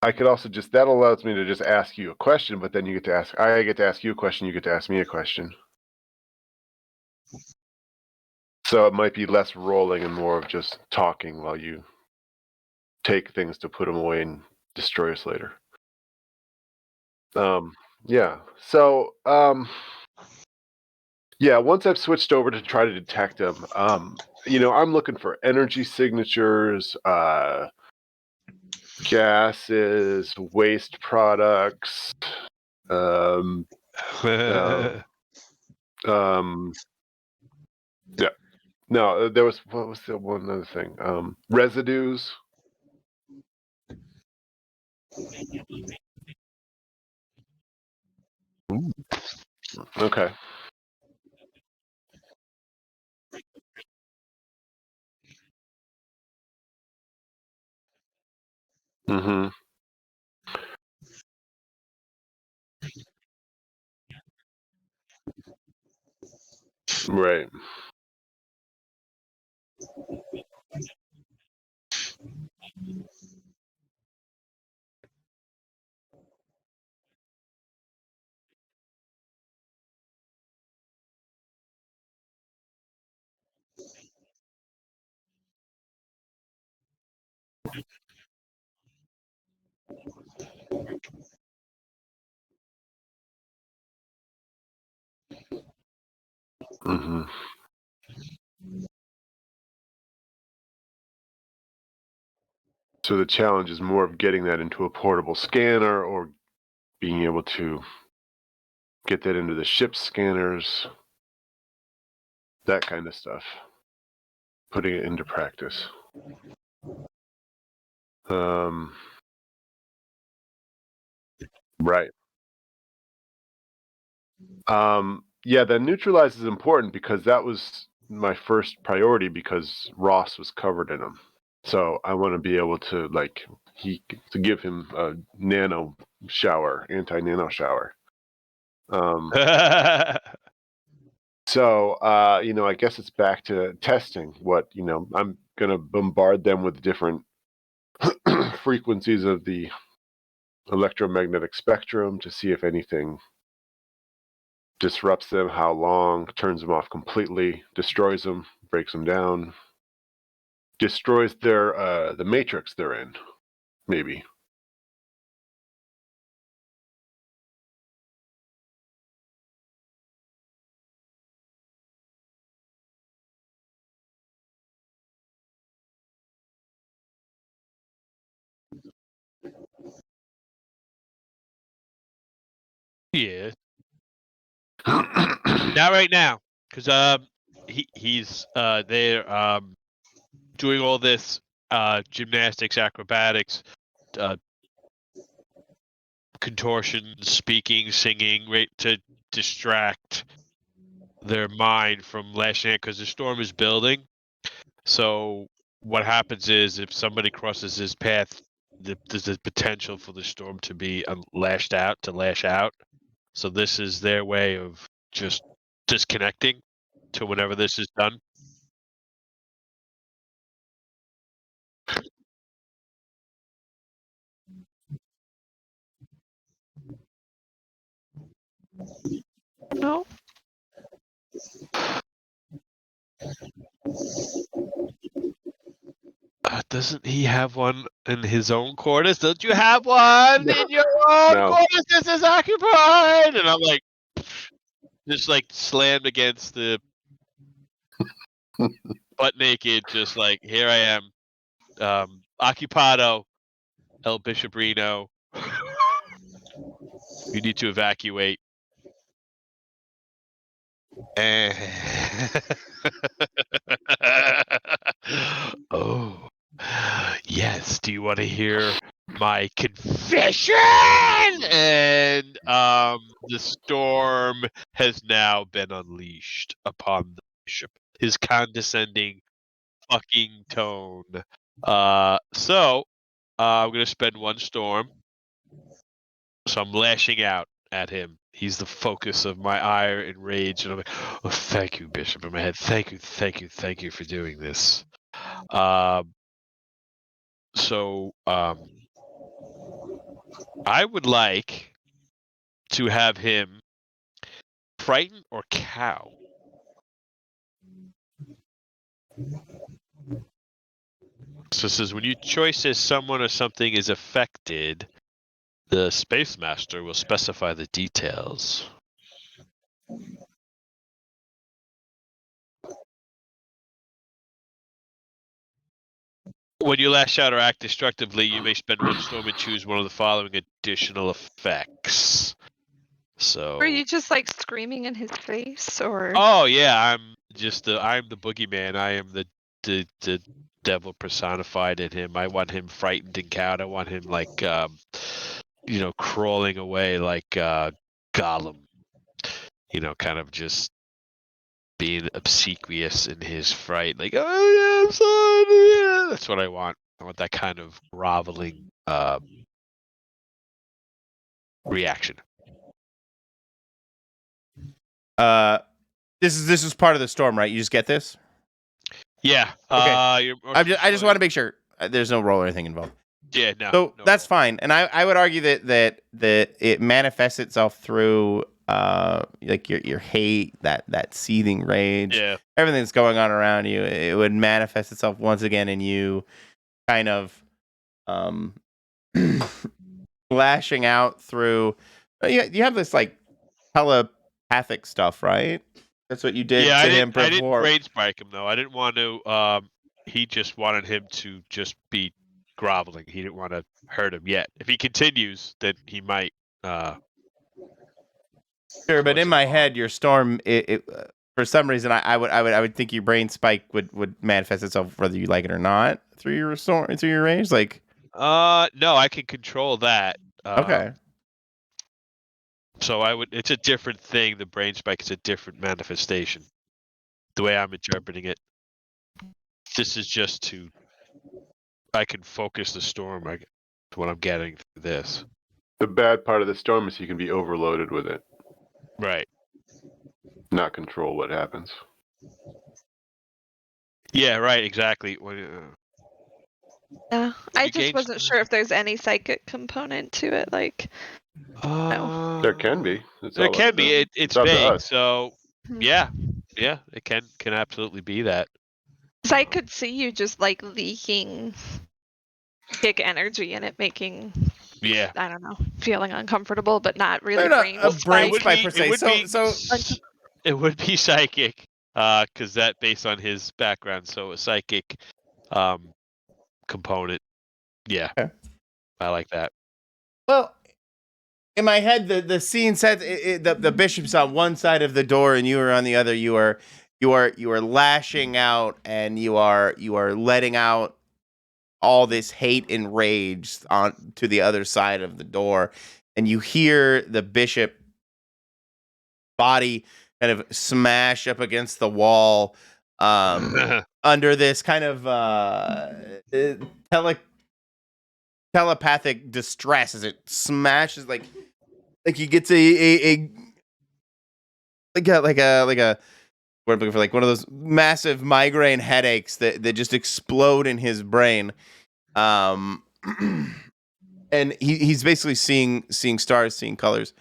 I could also that allows me to just ask you a question, but then I get to ask you a question, you get to ask me a question. So it might be less rolling and more of just talking while you take things to put them away and destroy us later. Yeah. So, yeah, once I've switched over to try to detect them, I'm looking for energy signatures, gases, waste products, yeah. No, there was what was the one other thing? Residues. Ooh. Okay. Mm-hmm. Right. Mm-hmm. So the challenge is more of getting that into a portable scanner or being able to get that into the ship's scanners, that kind of stuff. Putting it into practice. Right. Yeah, the neutralize is important because that was my first priority because Ross was covered in them. So I want to be able to to give him a nano shower, anti-nano shower. So I guess it's back to testing what, I'm going to bombard them with different frequencies of the electromagnetic spectrum to see if anything disrupts them, how long, turns them off completely, destroys them, breaks them down, destroys their the matrix they're in, maybe. Yeah. Not right now, because he's there doing all this gymnastics, acrobatics, contortion, speaking, singing, right, to distract their mind from lashing out because the storm is building. So what happens is if somebody crosses his path, there's the potential for the storm to be lash out. So this is their way of just disconnecting to whenever this is done. No. Doesn't he have one in his own quarters? Don't you have one in your own quarters? This is occupied, and I'm like, just like slammed against the butt naked, just like here I am, occupado, El Bishop Reno. You need to evacuate. Oh, yes. Do you want to hear my confession? And the storm has now been unleashed upon the bishop. His condescending fucking tone. So I'm gonna spend one storm. So I'm lashing out at him. He's the focus of my ire and rage, and I'm like, "Oh, thank you, Bishop." In my head, thank you for doing this. So I would like to have him frighten or cow. So it says when you choice as someone or something is affected, the Space Master will specify the details. When you lash out or act destructively, you may spend one storm and choose one of the following additional effects. So. Are you just like screaming in his face, or? Oh yeah, I'm the boogeyman. I am the devil personified in him. I want him frightened and cowed. I want him like crawling away like Gollum. kind of just being obsequious in his fright, like, oh yeah, son, yeah. That's what I want. I want that kind of groveling reaction. This is part of the storm, right? You just get this? Yeah. Okay. I just familiar. want to make sure there's no roll or anything involved. Yeah, no. So no that's roll. fine, and I would argue that it manifests itself through like your hate, that seething rage, Yeah. everything that's going on around you. It would manifest itself once again in you, kind of lashing out through. You have this like telepathic stuff, right? That's what you did Yeah, to him I didn't before. brain spike him though. I didn't want to. He just wanted him to just be groveling. He didn't want to hurt him yet. If he continues, then he might. Sure, but cause in him my harm. head, your storm, for some reason, I would think your brain spike would manifest itself whether you like it or not through your storm, through your rage. Like, No, I can control that. okay, So it's a different thing. The brain spike is a different manifestation. The way I'm interpreting it, this is just I can focus the storm. What I'm getting through this. The bad part of the storm is you can be overloaded with it, Right. not control what happens. Yeah. Right. Exactly. Yeah, I you just gain wasn't sure if there's any psychic component to it. Like, no. There can be. There can be. It's up to vague. us. So yeah, it can absolutely be that. Because I could see you just like leaking kick energy and it making, Yeah. I don't know, feeling uncomfortable, but not really They're not brain a brain spike. spike per se. It would be psychic, because that based on his background. So a psychic, component. Yeah, Okay. I like that. Well, in my head, the scene says the bishop's on one side of the door and you are on the other. You are lashing out and you are letting out all this hate and rage on to the other side of the door, and you hear the bishop body kind of smash up against the wall under this kind of telepathic distress as it smashes like he gets a what I'm looking for, like one of those massive migraine headaches that just explode in his brain. And he's basically seeing stars, seeing colors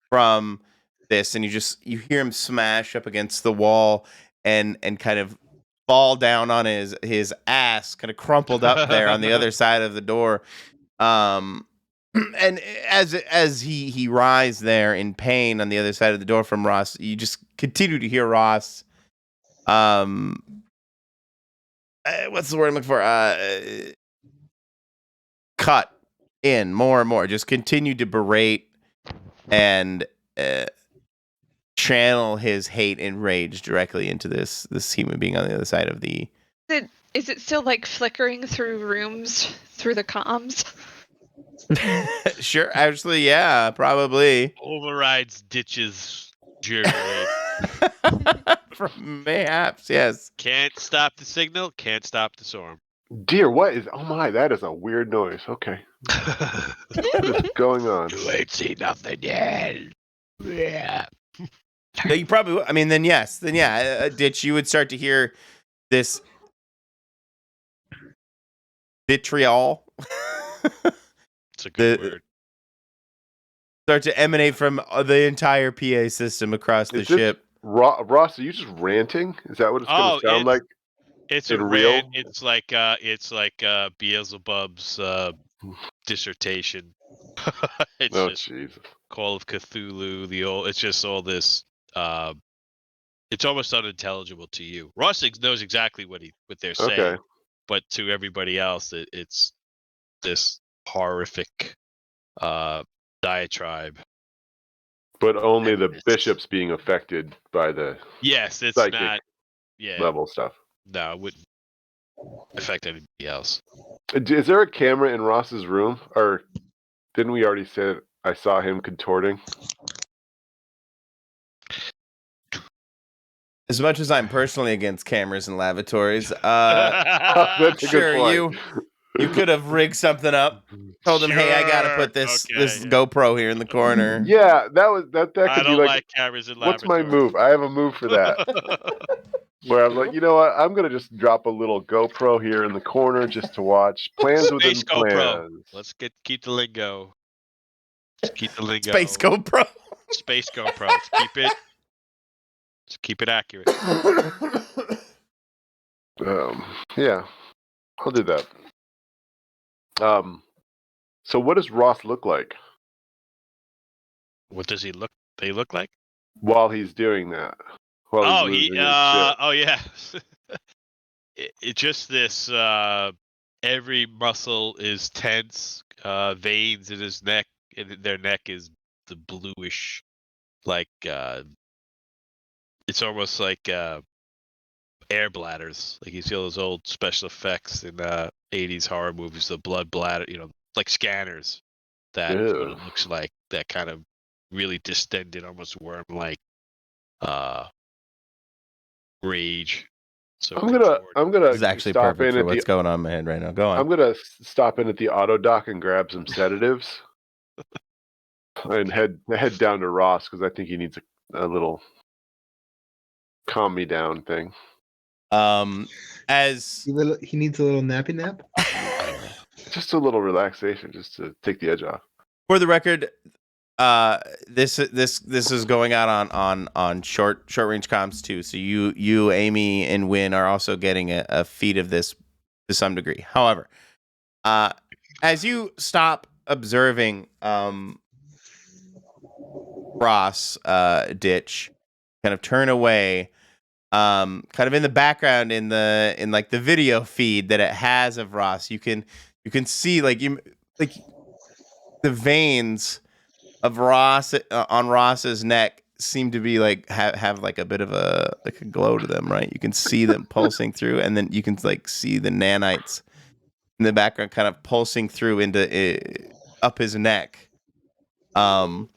from this, and you hear him smash up against the wall and kind of fall down on his ass, kind of crumpled up there on the other side of the door. And as he writhes there in pain on the other side of the door from Ross, you just continue to hear Ross. What's the word I'm looking for? Cut in more and more. Just continue to berate and channel his hate and rage directly into this human being on the other side of the. Is it still like flickering through rooms through the comms? Sure, actually, yeah, probably. Overrides ditches journey. Mayhaps, yes. Can't stop the signal. Can't stop the storm. Dear, what is? Oh my, that is a weird noise. Okay, what is going on? You ain't seen nothing yet. Yeah. So you probably. I mean, then yes, Ditch. You would start to hear this vitriol. It's a good word. Start to emanate from the entire PA system across the ship. Ross, are you just ranting? Is that what it's going to sound like? It's in a real? rant. It's like Beelzebub's dissertation. It's just Jesus. Call of Cthulhu. It's just all this. It's almost unintelligible to you. Ross knows exactly what they're saying, Okay. but to everybody else, it's this horrific diatribe. But only the bishop's being affected by the Yes, it's psychic not level stuff. No, it wouldn't affect anybody else. Is there a camera in Ross's room? Or didn't we already say that I saw him contorting? As much as I'm personally against cameras and lavatories, That's a sure, good point. you could have rigged something up. Told them, hey, I gotta put this GoPro here in the corner. Yeah, that could I be don't like, like cameras in what's my laboratories. move? I have a move for that. Where I'm like, you know what? I'm gonna just drop a little GoPro here in the corner just to watch. Plans within Space GoPro. plans. Let's keep the lingo. Let's keep the lingo. Space GoPro. Space GoPro. Let's keep it accurate. Yeah, I'll do that. So what does Ross look like What does he look? They look like? while he's doing that? While he's losing his shit? Oh yeah. It just this. Every muscle is tense. Veins in his neck, and their neck is the bluish, like it's almost like air bladders. Like you see all those old special effects in 80s horror movies, the blood bladder, like scanners. That's what it looks like. That kind of really distended, almost worm-like rage. So I'm gonna This is actually stop perfect in for what's going on in my head right now. Go on. I'm gonna stop in at the auto dock and grab some sedatives, and head down to Ross because I think he needs a little calm me down thing. As he needs a little nappy nap. Just a little relaxation, just to take the edge off. for the record, this is going out on short range comms too. So you, Amy, and Win are also getting a feed of this to some degree. However, as you stop observing Ross Ditch kind of turn away, kind of in the background in like the video feed that it has of Ross, you can see like the veins of Ross on Ross's neck seem to be like have like a bit of a glow to them, right? You can see them pulsing through, and then you can like see the nanites in the background kind of pulsing through into up his neck. And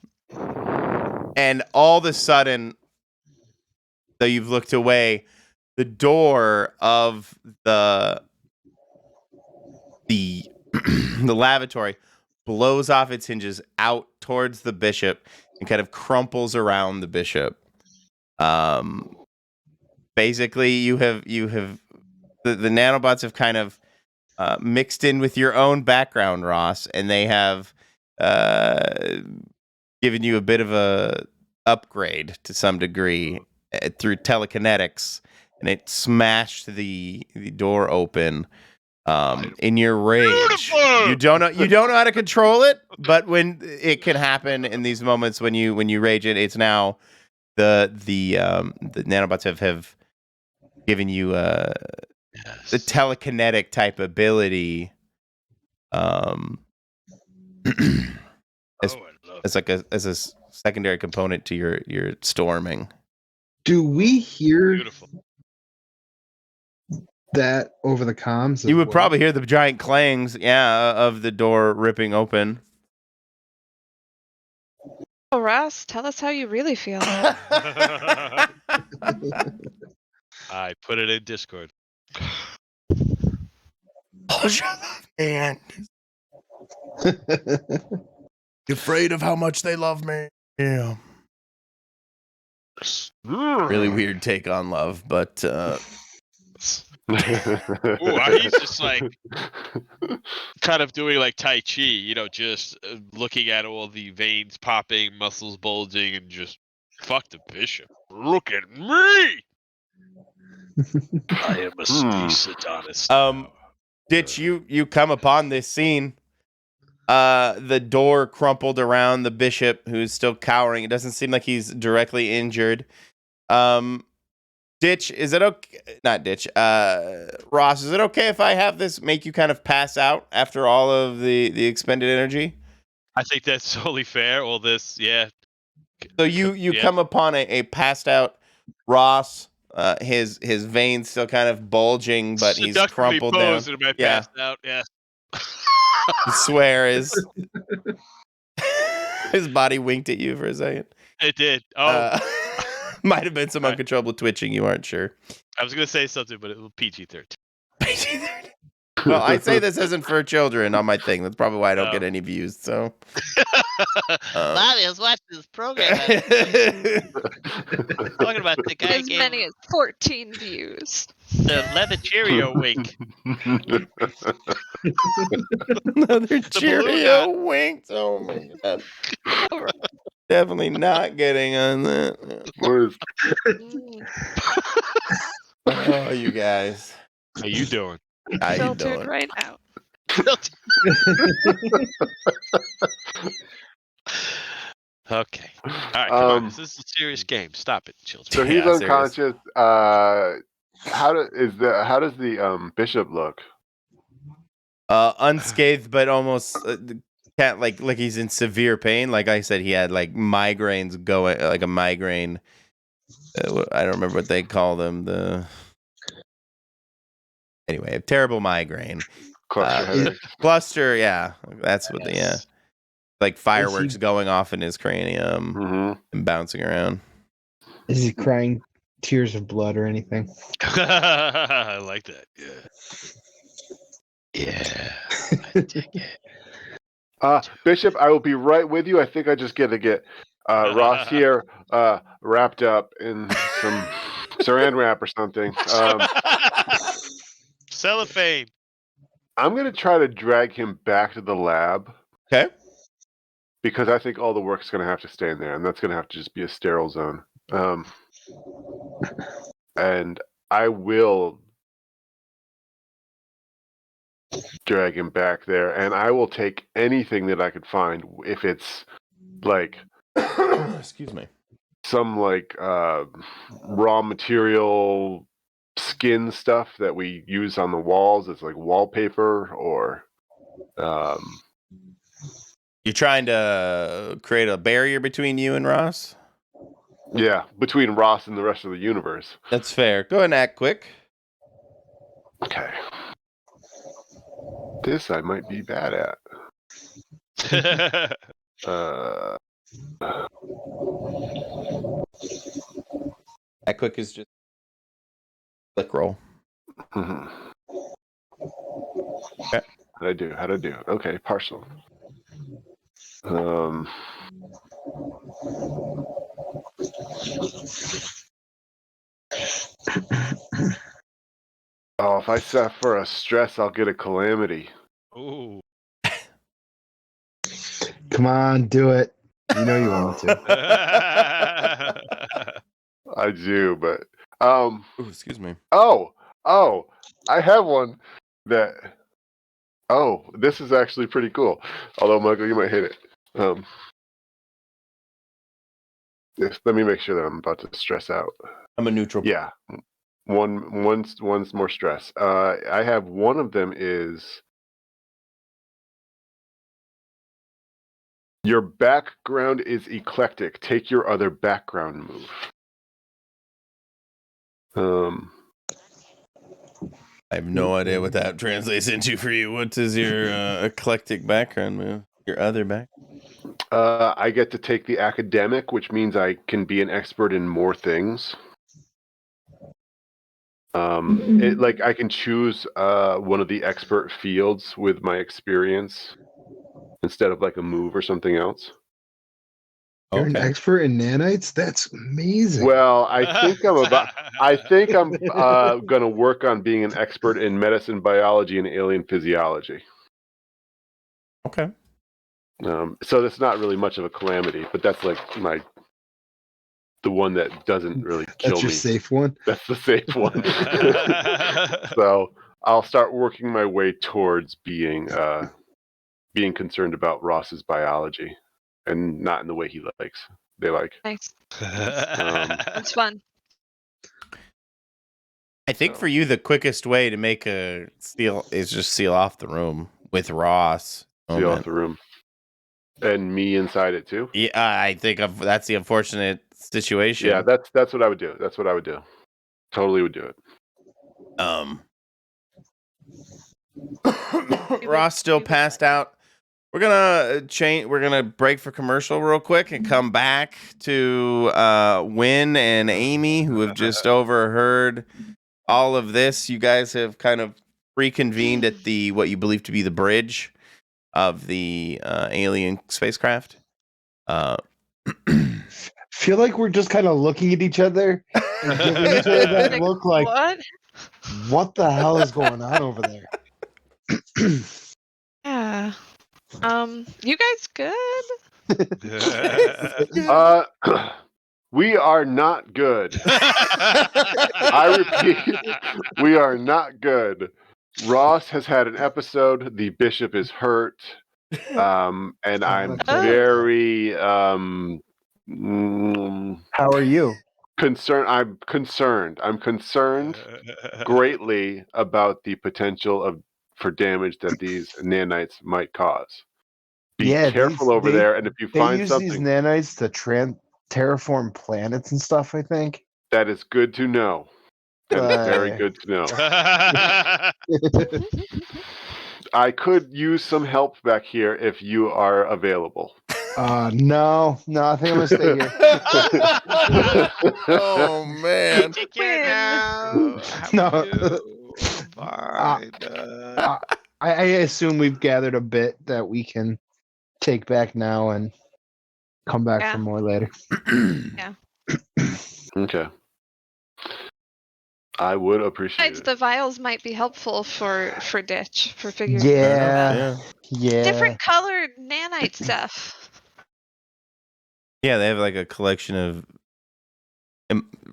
all of a sudden, though you've looked away, the door of the lavatory blows off its hinges out towards the bishop and kind of crumples around the bishop. Basically, you have the nanobots have kind of mixed in with your own background, Ross, and they have given you a bit of a upgrade to some degree through telekinetics, and it smashed the door open. In your rage, Beautiful! you don't know how to control it, but when it can happen in these moments when you rage it's now the nanobots have given you the telekinetic type ability as a secondary component to your storming. Do we hear Beautiful. that over the comms? You would probably hear the giant clangs, of the door ripping open. Oh, Ross, tell us how you really feel. I put it in Discord. Oh, shut up, man. You afraid of how much they love me? Yeah. Really weird take on love, but He's just like kind of doing like Tai Chi, just looking at all the veins popping, muscles bulging, and just fuck the bishop. Look at me. I am a space Adonis. Ditch, you come upon this scene. The door crumpled around the bishop, who's still cowering. It doesn't seem like he's directly injured. Ditch, is it okay? Not Ditch. Ross, is it okay if I have this make you kind of pass out after all of the expended energy? I think that's totally fair. All this, yeah. So you come upon a passed out Ross. His veins still kind of bulging, but he's crumpled down. Am I passed out? Yeah. I swear his body winked at you for a second. It did. Oh. Might have been some uncontrollable twitching. You aren't sure. I was gonna say something, but it was PG-13. PG-13. Well, I say this isn't for children on my thing. That's probably why I don't get any views. So, Mommy, I was watching this program. Talking about the guy As many as 14 views. the leather Cheerio wink. Another Cheerio winks. Oh my god. Definitely not getting on that. Oh, you guys. How you doing? How you Filtered doing? right out. Okay. All right, come on. This is a serious game. Stop it, children. So he's Yeah, unconscious. How does the bishop look? Unscathed, but almost can't like he's in severe pain. Like I said, he had like migraines going, like a migraine. I don't remember what they call them. Anyway, a terrible migraine. Cluster, yeah, that's what like fireworks going off in his cranium and bouncing around. Is he crying tears of blood or anything? I like that. Yeah. I dig it. Bishop, I will be right with you. I think I just get to get Ross here wrapped up in some saran wrap or something. Cellophane. I'm going to try to drag him back to the lab. Okay. Because I think all the work's going to have to stay in there, and that's going to have to just be a sterile zone. And I will drag him back there, and I will take anything that I could find. If it's like, excuse me, some like raw material skin stuff that we use on the walls. It's like wallpaper, or you're trying to create a barrier between you and Ross. Yeah, between Ross and the rest of the universe. That's fair. Go ahead and act quick. Okay. This I might be bad at. Act quick is just click roll. Okay. How'd I do? Okay, partial. Oh, if I set for a stress, I'll get a calamity. Ooh. Come on, do it. You know you want to. I do, but Ooh, excuse me. Oh, I have one that. Oh, this is actually pretty cool. Although, Michael, you might hate it. Let me make sure that I'm about to stress out. I'm a neutral. Yeah, one's more stress. I have one of them is your background is eclectic. Take your other background move. I have no idea what that translates into for you. What is your eclectic background move? Your other back? I get to take the academic, which means I can be an expert in more things. I can choose one of the expert fields with my experience instead of like a move or something else. You're an expert in nanites? That's amazing. Well, I think I'm going to work on being an expert in medicine, biology, and alien physiology. Okay. So that's not really much of a calamity, but that's like the one that doesn't really kill me. That's your safe one? That's the safe one. So I'll start working my way towards being concerned about Ross's biology, and not in the way they like. Nice. That's fun. I think for you, the quickest way to make a seal is just seal off the room with Ross. Seal off the room. And me inside it too? Yeah, I think that's the unfortunate situation. Yeah, that's what I would do. That's what I would do. Totally would do it. Ross still passed out. We're gonna change. We're gonna break for commercial real quick and come back to Win and Amy, who have just overheard all of this. You guys have kind of reconvened at the what you believe to be the bridge of the alien spacecraft. Feel like we're just kind of looking at each other and giving each other that look like, what the hell is going on over there? Yeah. You guys good? We are not good. I repeat, we are not good. Ross has had an episode. The bishop is hurt. And I'm very How are you? concerned. I'm concerned greatly about the potential for damage that these nanites might cause. Be careful over there, and if you find use something, these nanites to terraform planets and stuff, I think. that is good to know. That is very good to know. I could use some help back here if you are available. No, I think I'm gonna stay here. Oh man! Take care now. No. Fine. I assume we've gathered a bit that we can take back now and come back for more later. Okay. I would appreciate Besides, it. the vials might be helpful for Ditch for figuring Yeah. different colored nanite stuff. Yeah, they have like a collection of.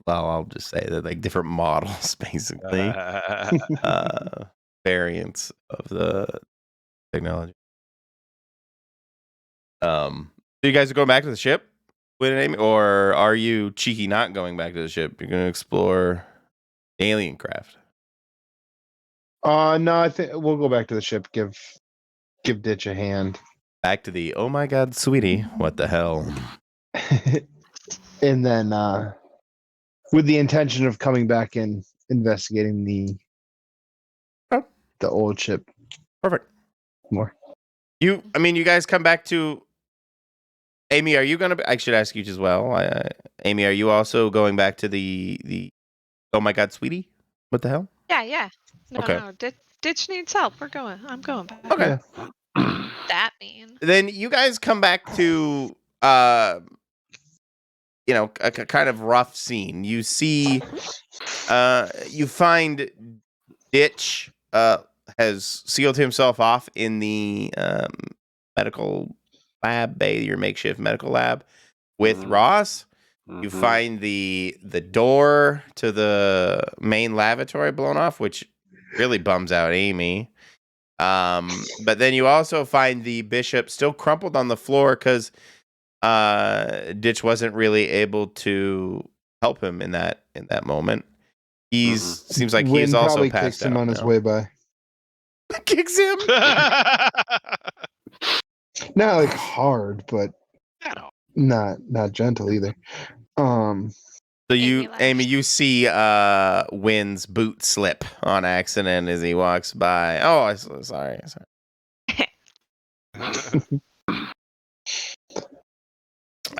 Well, I'll just say that like different models, basically, variants of the technology. So you guys are going back to the ship, or are you cheeky not going back to the ship? You're going to explore alien craft. No, I think we'll go back to the ship. Give Ditch a hand. Back to the oh my god, sweetie, what the hell? And then with the intention of coming back and investigating the old ship. Perfect. More. You guys come back to Amy. Are you gonna? I should ask you as well. Amy, are you also going back to the? Oh my god, sweetie, what the hell? Yeah. Okay. No. Ditch needs help. I'm going back. Okay. Yeah. That mean. Then you guys come back to a kind of rough scene. You see, you find Ditch has sealed himself off in the medical lab bay, your makeshift medical lab, with Ross. You find the door to the main lavatory blown off, which really bums out Amy. But then you also find the bishop still crumpled on the floor because Ditch wasn't really able to help him in that moment. Seems like he's also probably passed kicks him out on his now. way by. Kicks him. Not like hard, but not gentle either. So Amy, you see Wynn's boot slip on accident as he walks by. Oh, sorry.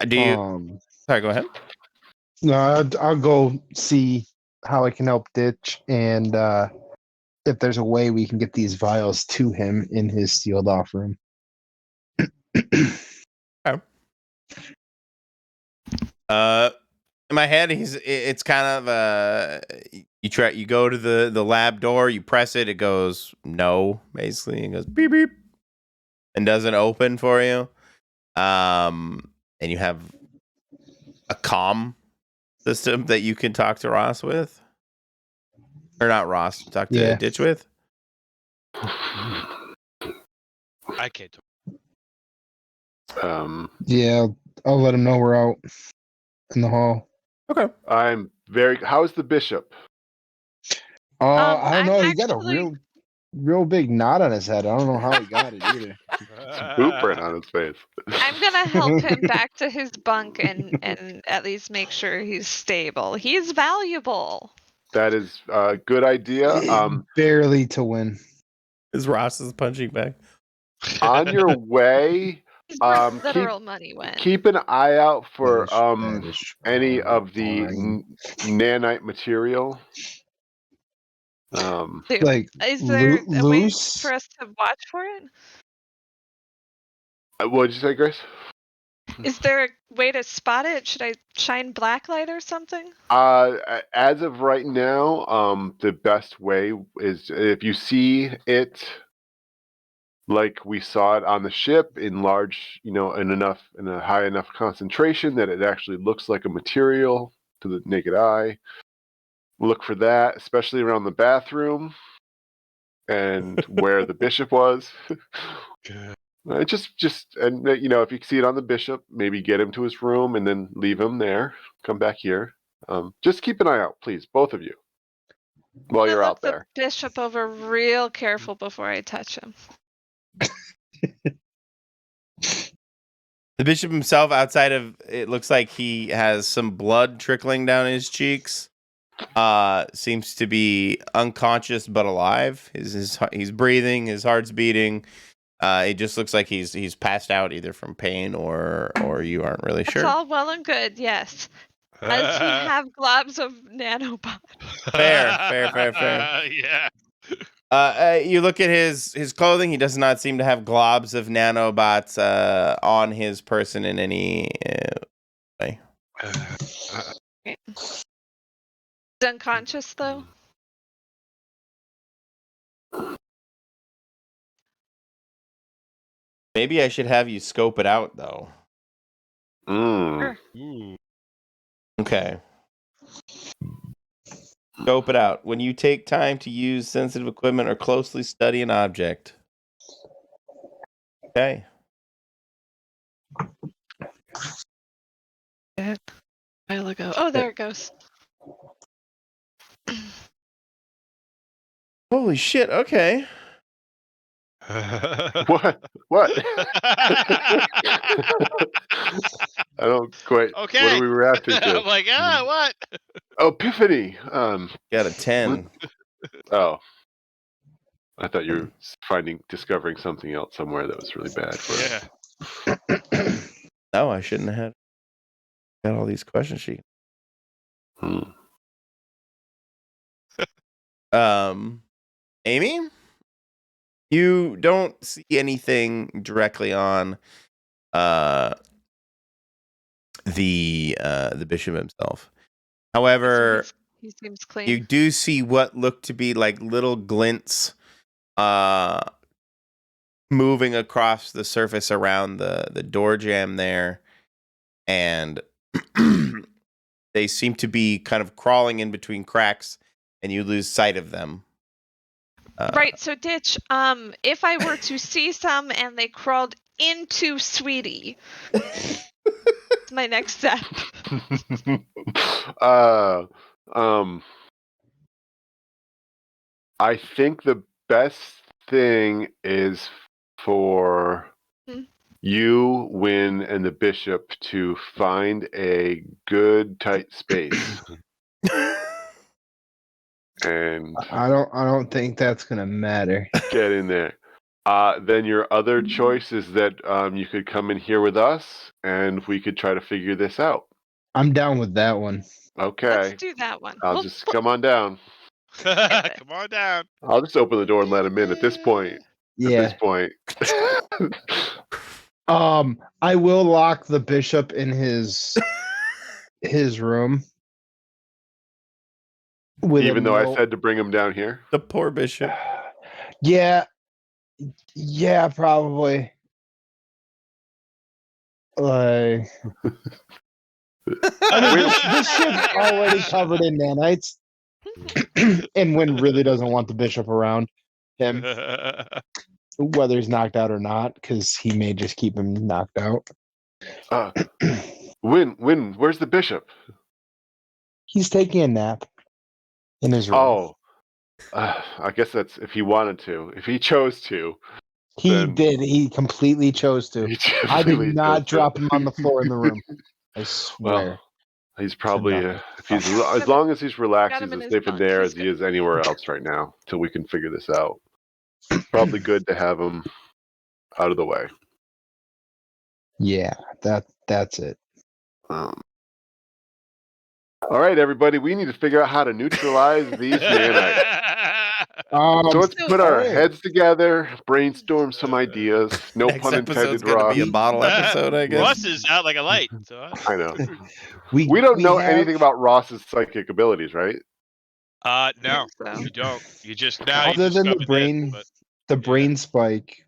Do you? Sorry, go ahead. No, I'll go see how I can help Ditch, and if there's a way we can get these vials to him in his sealed off room. Okay. In my head, it's kind of you go to the lab door, you press it, it goes no, basically, it goes beep beep, and doesn't open for you. And you have a comm system that you can talk to Ross with, or not Ross, talk to Ditch with. I can't. Yeah, I'll let him know we're out in the hall. Okay. How's the bishop? I don't know. He got a real big knot on his head. I don't know how he got it either. Boot print on his face. I'm gonna help him back to his bunk and at least make sure he's stable. He's valuable. That is a good idea. Barely to win. Is Ross's punching bag? On your way, Literal money went. keep an eye out for any fine, of the nanite material. Like Is there a way loose. for us to watch for it? What did you say, Grace? Is there a way to spot it? Should I shine blacklight or something? As of right now, the best way is if you see it like we saw it on the ship in large, in a high enough concentration that it actually looks like a material to the naked eye. Look for that, especially around the bathroom and where the bishop was. Just if you see it on the bishop, maybe get him to his room and then leave him there. Come back here. Just keep an eye out, please, both of you, while you're out there. Look the bishop over real careful before I touch him. The bishop himself, outside of it, looks like he has some blood trickling down his cheeks. Seems to be unconscious but alive. He's breathing. His heart's beating. It just looks like he's passed out either from pain or you aren't really sure. It's all well and good, yes. Does he have globs of nanobot? Fair. Yeah. You look at his clothing. He does not seem to have globs of nanobots on his person in any way. He's unconscious, though? Maybe I should have you scope it out, though. Sure. Okay. Scope it out. When you take time to use sensitive equipment or closely study an object. Okay. A while ago. Oh, there it goes. Holy shit, okay. What? I don't quite. Okay. What are we reacting to? I'm like, what? Epiphany. Got a 10. Oh. I thought you were discovering something else somewhere that was really bad for us. No, I shouldn't have got all these question sheets. Amy? You don't see anything directly on the bishop himself. However, he seems clean. you do see what look to be like little glints moving across the surface around the door jamb there, and they seem to be kind of crawling in between cracks, and you lose sight of them. Right, so Ditch, if I were to see some and they crawled into Sweetie, it's my next step. I think the best thing is for you, Win, and the bishop to find a good tight space. And I don't think that's gonna matter. Get in there. Then your other choice is that you could come in here with us, and we could try to figure this out. I'm down with that one. Okay. Let's do that one. I'll just come on down. Come on down. I'll just open the door and let him in at this point. Yeah. At this point. I will lock the bishop in his room. Even though I said to bring him down here? The poor bishop. Yeah, probably. Like, I mean, this ship's already covered in nanites, and Wynn really doesn't want the bishop around him, whether he's knocked out or not, because he may just keep him knocked out. Wynn, where's the bishop? He's taking a nap in his room. Oh, I guess that's if he wanted to. If he chose to. He did. He completely chose to. I did not drop him on the floor in the room. I swear. Well, he's probably as long as he's relaxed, he's as safe in there as he is anywhere else right now. Till we can figure this out. Probably good to have him out of the way. Yeah, that's it. All right, everybody, we need to figure out how to neutralize these nanites. So let's put our heads together, brainstorm some ideas. No Next pun episode's intended, gonna Ross. be a bottle episode, I guess. Ross is out like a light. So I know. We We don't know have- anything about Ross's psychic abilities, right? no, So. you don't. You just now you Other than the discovered brain, this, the yeah. brain spike.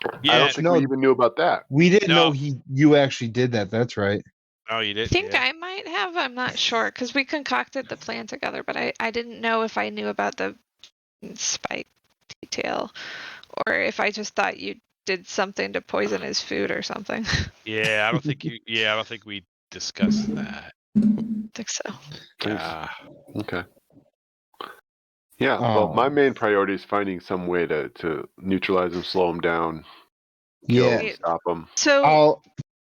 but I yeah, don't think No. we even knew about that. We didn't No. know you actually did that. That's right. no, you I didn't. think yeah. I might have. I'm not sure because we concocted the plan together, but I didn't know if I knew about the spike detail or if I just thought you did something to poison his food or something. Yeah, I don't think you. Yeah, I don't think we discussed that. I think so. Okay. Yeah, well, Oh. my main priority is finding some way to neutralize them, slow them down, kill Yeah, them, stop them. So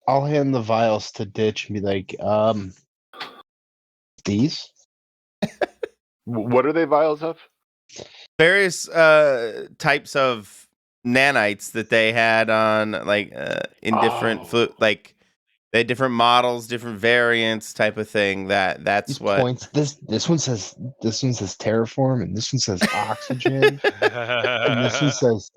I'll hand the vials to Ditch and be like, these? What are they vials of? Various types of nanites that they had on like in different like they had different models, different variants type of thing. That's These what points. This one says terraform, and this one says oxygen, and this one says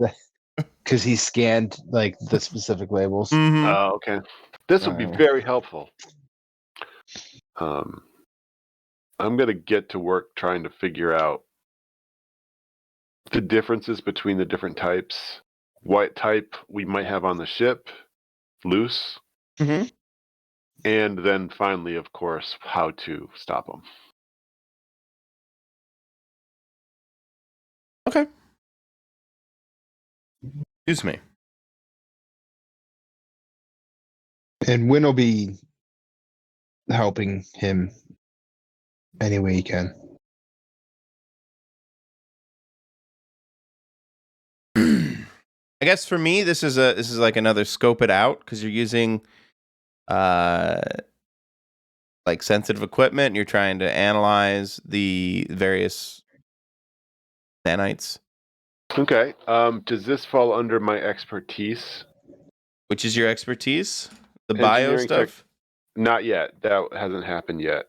because he scanned like the specific labels. Mhm. Oh, okay. This would be very helpful. I'm gonna get to work trying to figure out the differences between the different types. What type we might have on the ship, loose, Mhm. and then finally, of course, how to stop them. Okay. Excuse me. And Win will be helping him any way he can. I guess for me, this is like another scope it out because you're using like sensitive equipment. And you're trying to analyze the various nanites. Okay. Does this fall under my expertise? Which is your expertise? The bio Engineering stuff? Not yet. That hasn't happened yet.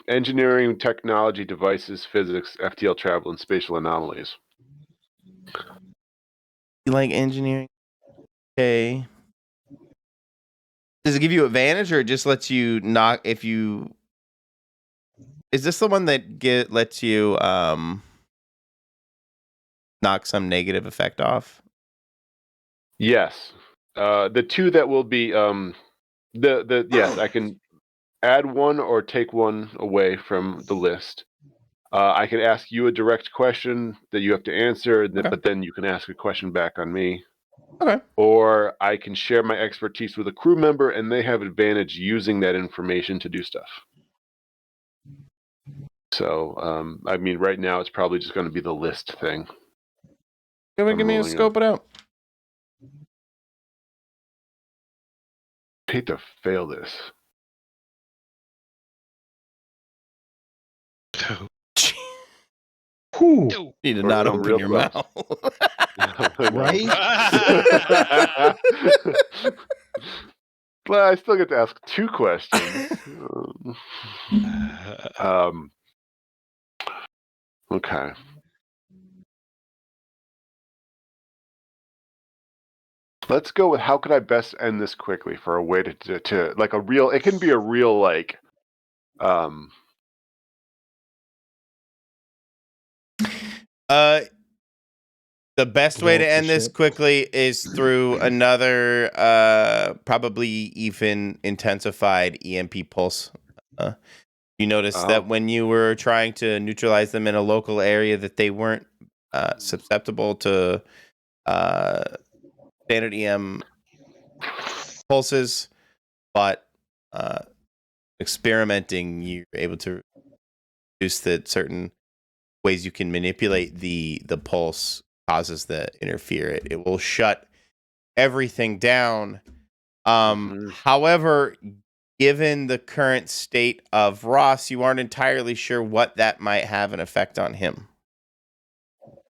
Engineering, technology, devices, physics, FTL travel, and spatial anomalies. You like engineering? Okay. Does it give you advantage or it just lets you knock if you is this the one that lets you knock some negative effect off? Yes. The two that will be yes, I can add one or take one away from the list. I can ask you a direct question that you have to answer, but then you can ask a question back on me. Okay. Or I can share my expertise with a crew member and they have advantage using that information to do stuff. So, I mean, right now it's probably just going to be the list thing. Give me a scope it out. I hate to fail this. Whew. You need to We're not getting open real your close. mouth. Right? Well, I still get to ask two questions. Okay. Let's go with how could I best end this quickly for a way to like a real. It can be a real like. The best way to end this quickly is through another, probably even intensified EMP pulse. You notice that when you were trying to neutralize them in a local area, that they weren't susceptible to standard EM pulses, but experimenting, you're able to reduce the certain ways you can manipulate the pulse causes the interfere. It will shut everything down. However, given the current state of Ross, you aren't entirely sure what that might have an effect on him.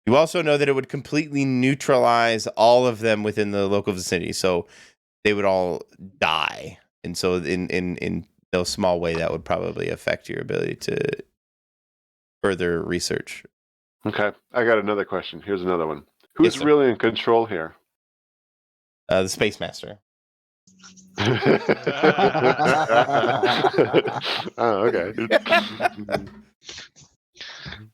You also know that it would completely neutralize all of them within the local vicinity, so they would all die. And so in no small way, that would probably affect your ability to further research. Okay, I got another question. Here's another one. Who's really in control here? The Space Master. Oh, okay.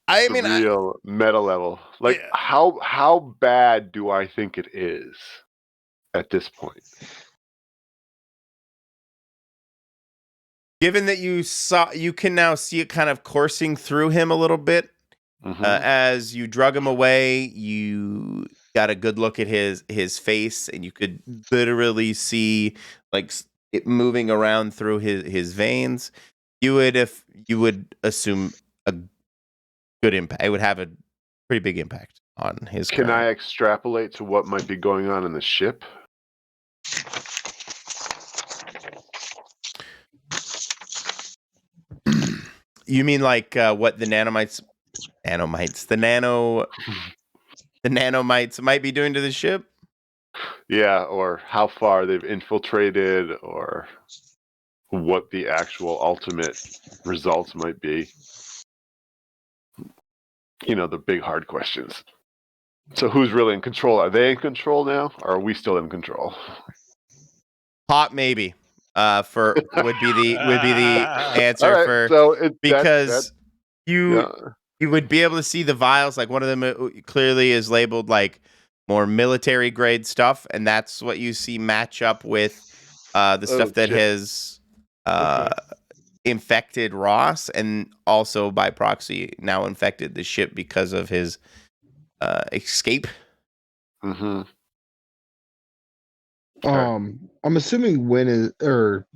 I mean, real meta level. Like, yeah. how bad do I think it is at this point? Given that you can now see it kind of coursing through him a little bit. As you drug him away, you got a good look at his face, and you could literally see like it moving around through his veins. You would assume a good impact. It would have a pretty big impact on his. Can I extrapolate to what might be going on in the ship? You mean like what the nanomites, the nanomites might be doing to the ship? Yeah, or how far they've infiltrated, or what the actual ultimate results might be. You know, the big hard questions. So who's really in control? Are they in control now, or are we still in control? Hot maybe. For would be the answer right, for so because you would be able to see the vials. Like one of them clearly is labeled like more military grade stuff, and that's what you see match up with the stuff that has infected Ross, and also by proxy now infected the ship because of his escape. Mm-hmm. I'm assuming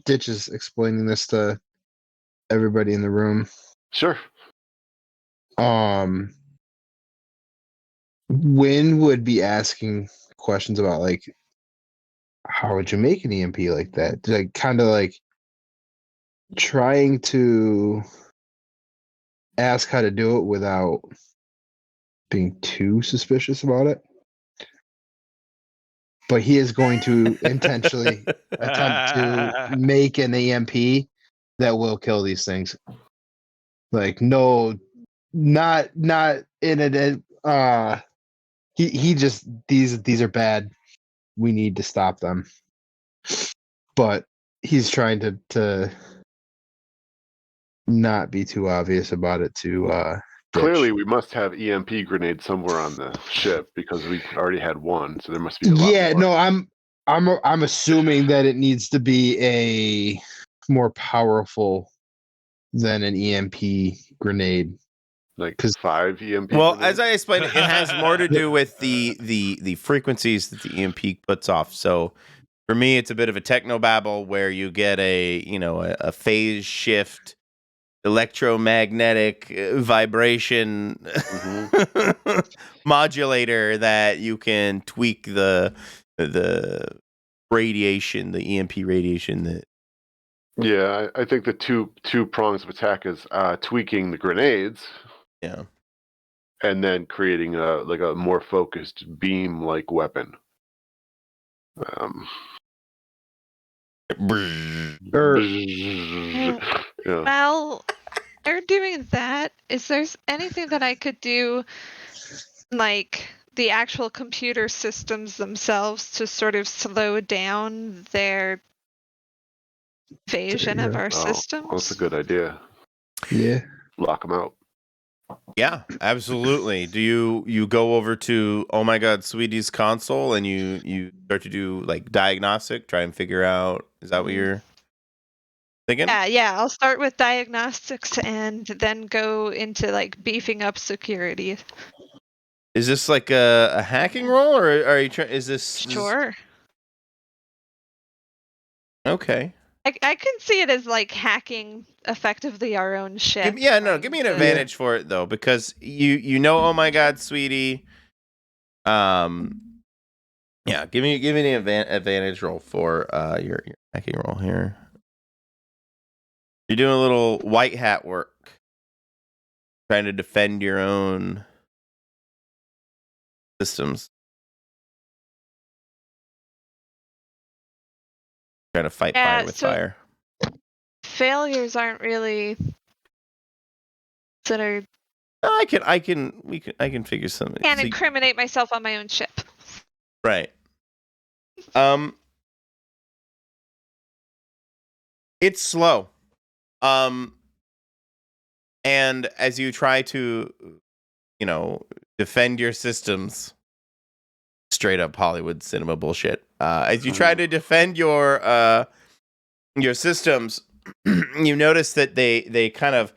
Ditch is explaining this to everybody in the room. Sure. Wynn would be asking questions about like, how would you make an EMP like that? Like, kind of like trying to ask how to do it without being too suspicious about it. But he is going to intentionally attempt to make an EMP that will kill these things. Like, no, not in it. He just these are bad. We need to stop them. But he's trying to not be too obvious about it to Clearly, we must have EMP grenades somewhere on the ship because we already had one, so there must be a lot more. No, I'm assuming that it needs to be a more powerful than an EMP grenade. Like 5 EMP Well, grenades? as I explained, it has more to do with the frequencies that the EMP puts off. So for me, it's a bit of a technobabble where you get a phase shift, electromagnetic vibration modulator that you can tweak the radiation, the EMP radiation that. Yeah, I think the two prongs of attack is tweaking the grenades. Yeah. And then creating a more focused beam-like weapon. Well, they're doing that. Is there anything that I could do, like the actual computer systems themselves, to sort of slow down their invasion of our systems? Well, that's a good idea. Yeah. Lock them out. Yeah, absolutely. Do you go over to Oh My God Sweetie's console and you start to do like diagnostic, try and figure out, is that what you're thinking? Yeah. I'll start with diagnostics and then go into like beefing up security. Is this like a hacking roll, or are you trying? Is this Sure? Okay. I can see it as like hacking effectively our own ship. Give me an advantage for it though, because you know Oh My God Sweetie. Yeah, give me the advantage roll for your hacking roll here. You're doing a little white hat work, trying to defend your own systems. Trying to fight fire with fire. Failures aren't really considered. I can figure something. Can't incriminate myself on my own ship. Right. It's slow. And as you try to, defend your systems, straight up Hollywood cinema bullshit. As you try to defend your systems, you notice that they kind of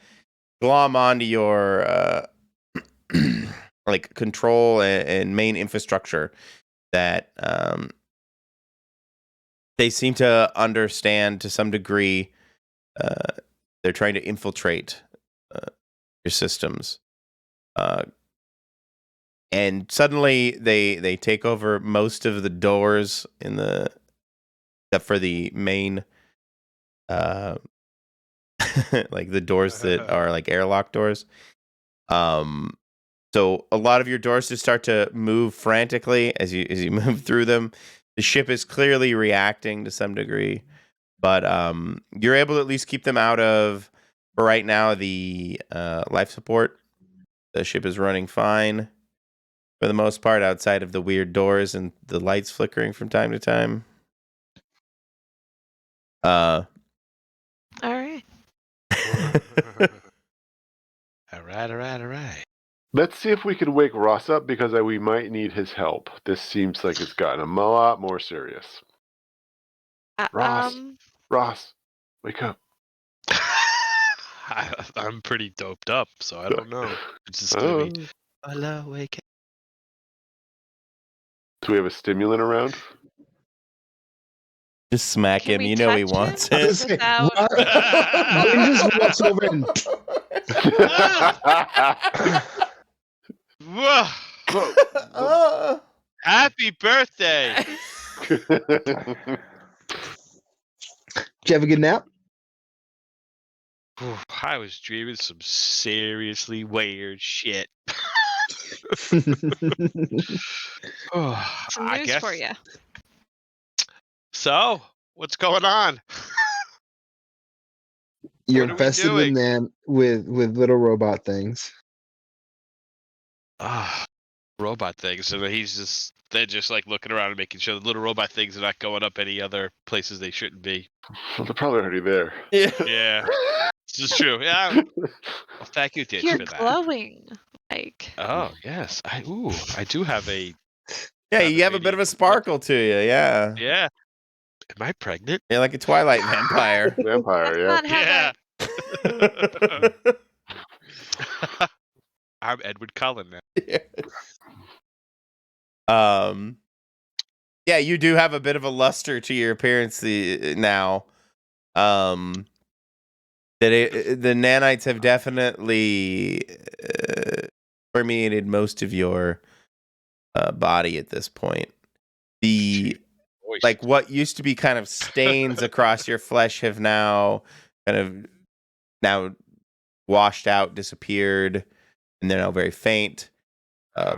glom onto your like control and main infrastructure that they seem to understand to some degree. They're trying to infiltrate your systems, and suddenly they take over most of the doors except for the main, like the doors that are like airlock doors. So a lot of your doors just start to move frantically as you move through them. The ship is clearly reacting to some degree, but you're able to at least keep them out of, for right now, the life support. The ship is running fine for the most part, outside of the weird doors and the lights flickering from time to time. All right. All right. Let's see if we can wake Ross up because we might need his help. This seems like it's gotten a lot more serious. Ross, wake up. I'm pretty doped up, so I don't know. It's just gonna be, hello, wake up. Do we have a stimulant around? Just smack him. You know he wants it. Wayne just walks over and Whoa. Happy birthday! Did you have a good nap? I was dreaming some seriously weird shit. Some news for you. So, what's going on? You're infested with little robot things. Robot things. And they're just like looking around and making sure the little robot things are not going up any other places they shouldn't be. Well, they're probably already there. Yeah. This is true. Yeah. Well, thank you, Ditch, You're for that. glowing. Like. Oh, yes. I do have a. Yeah, you have a bit of a sparkle to you. Yeah. Yeah. Am I pregnant? You're like a Twilight vampire. Yeah. I'm Edward Cullen now. Yeah, you do have a bit of a luster to your appearance now. The nanites have definitely permeated most of your body at this point. Like what used to be kind of stains across your flesh have now washed out, disappeared, and they're now very faint.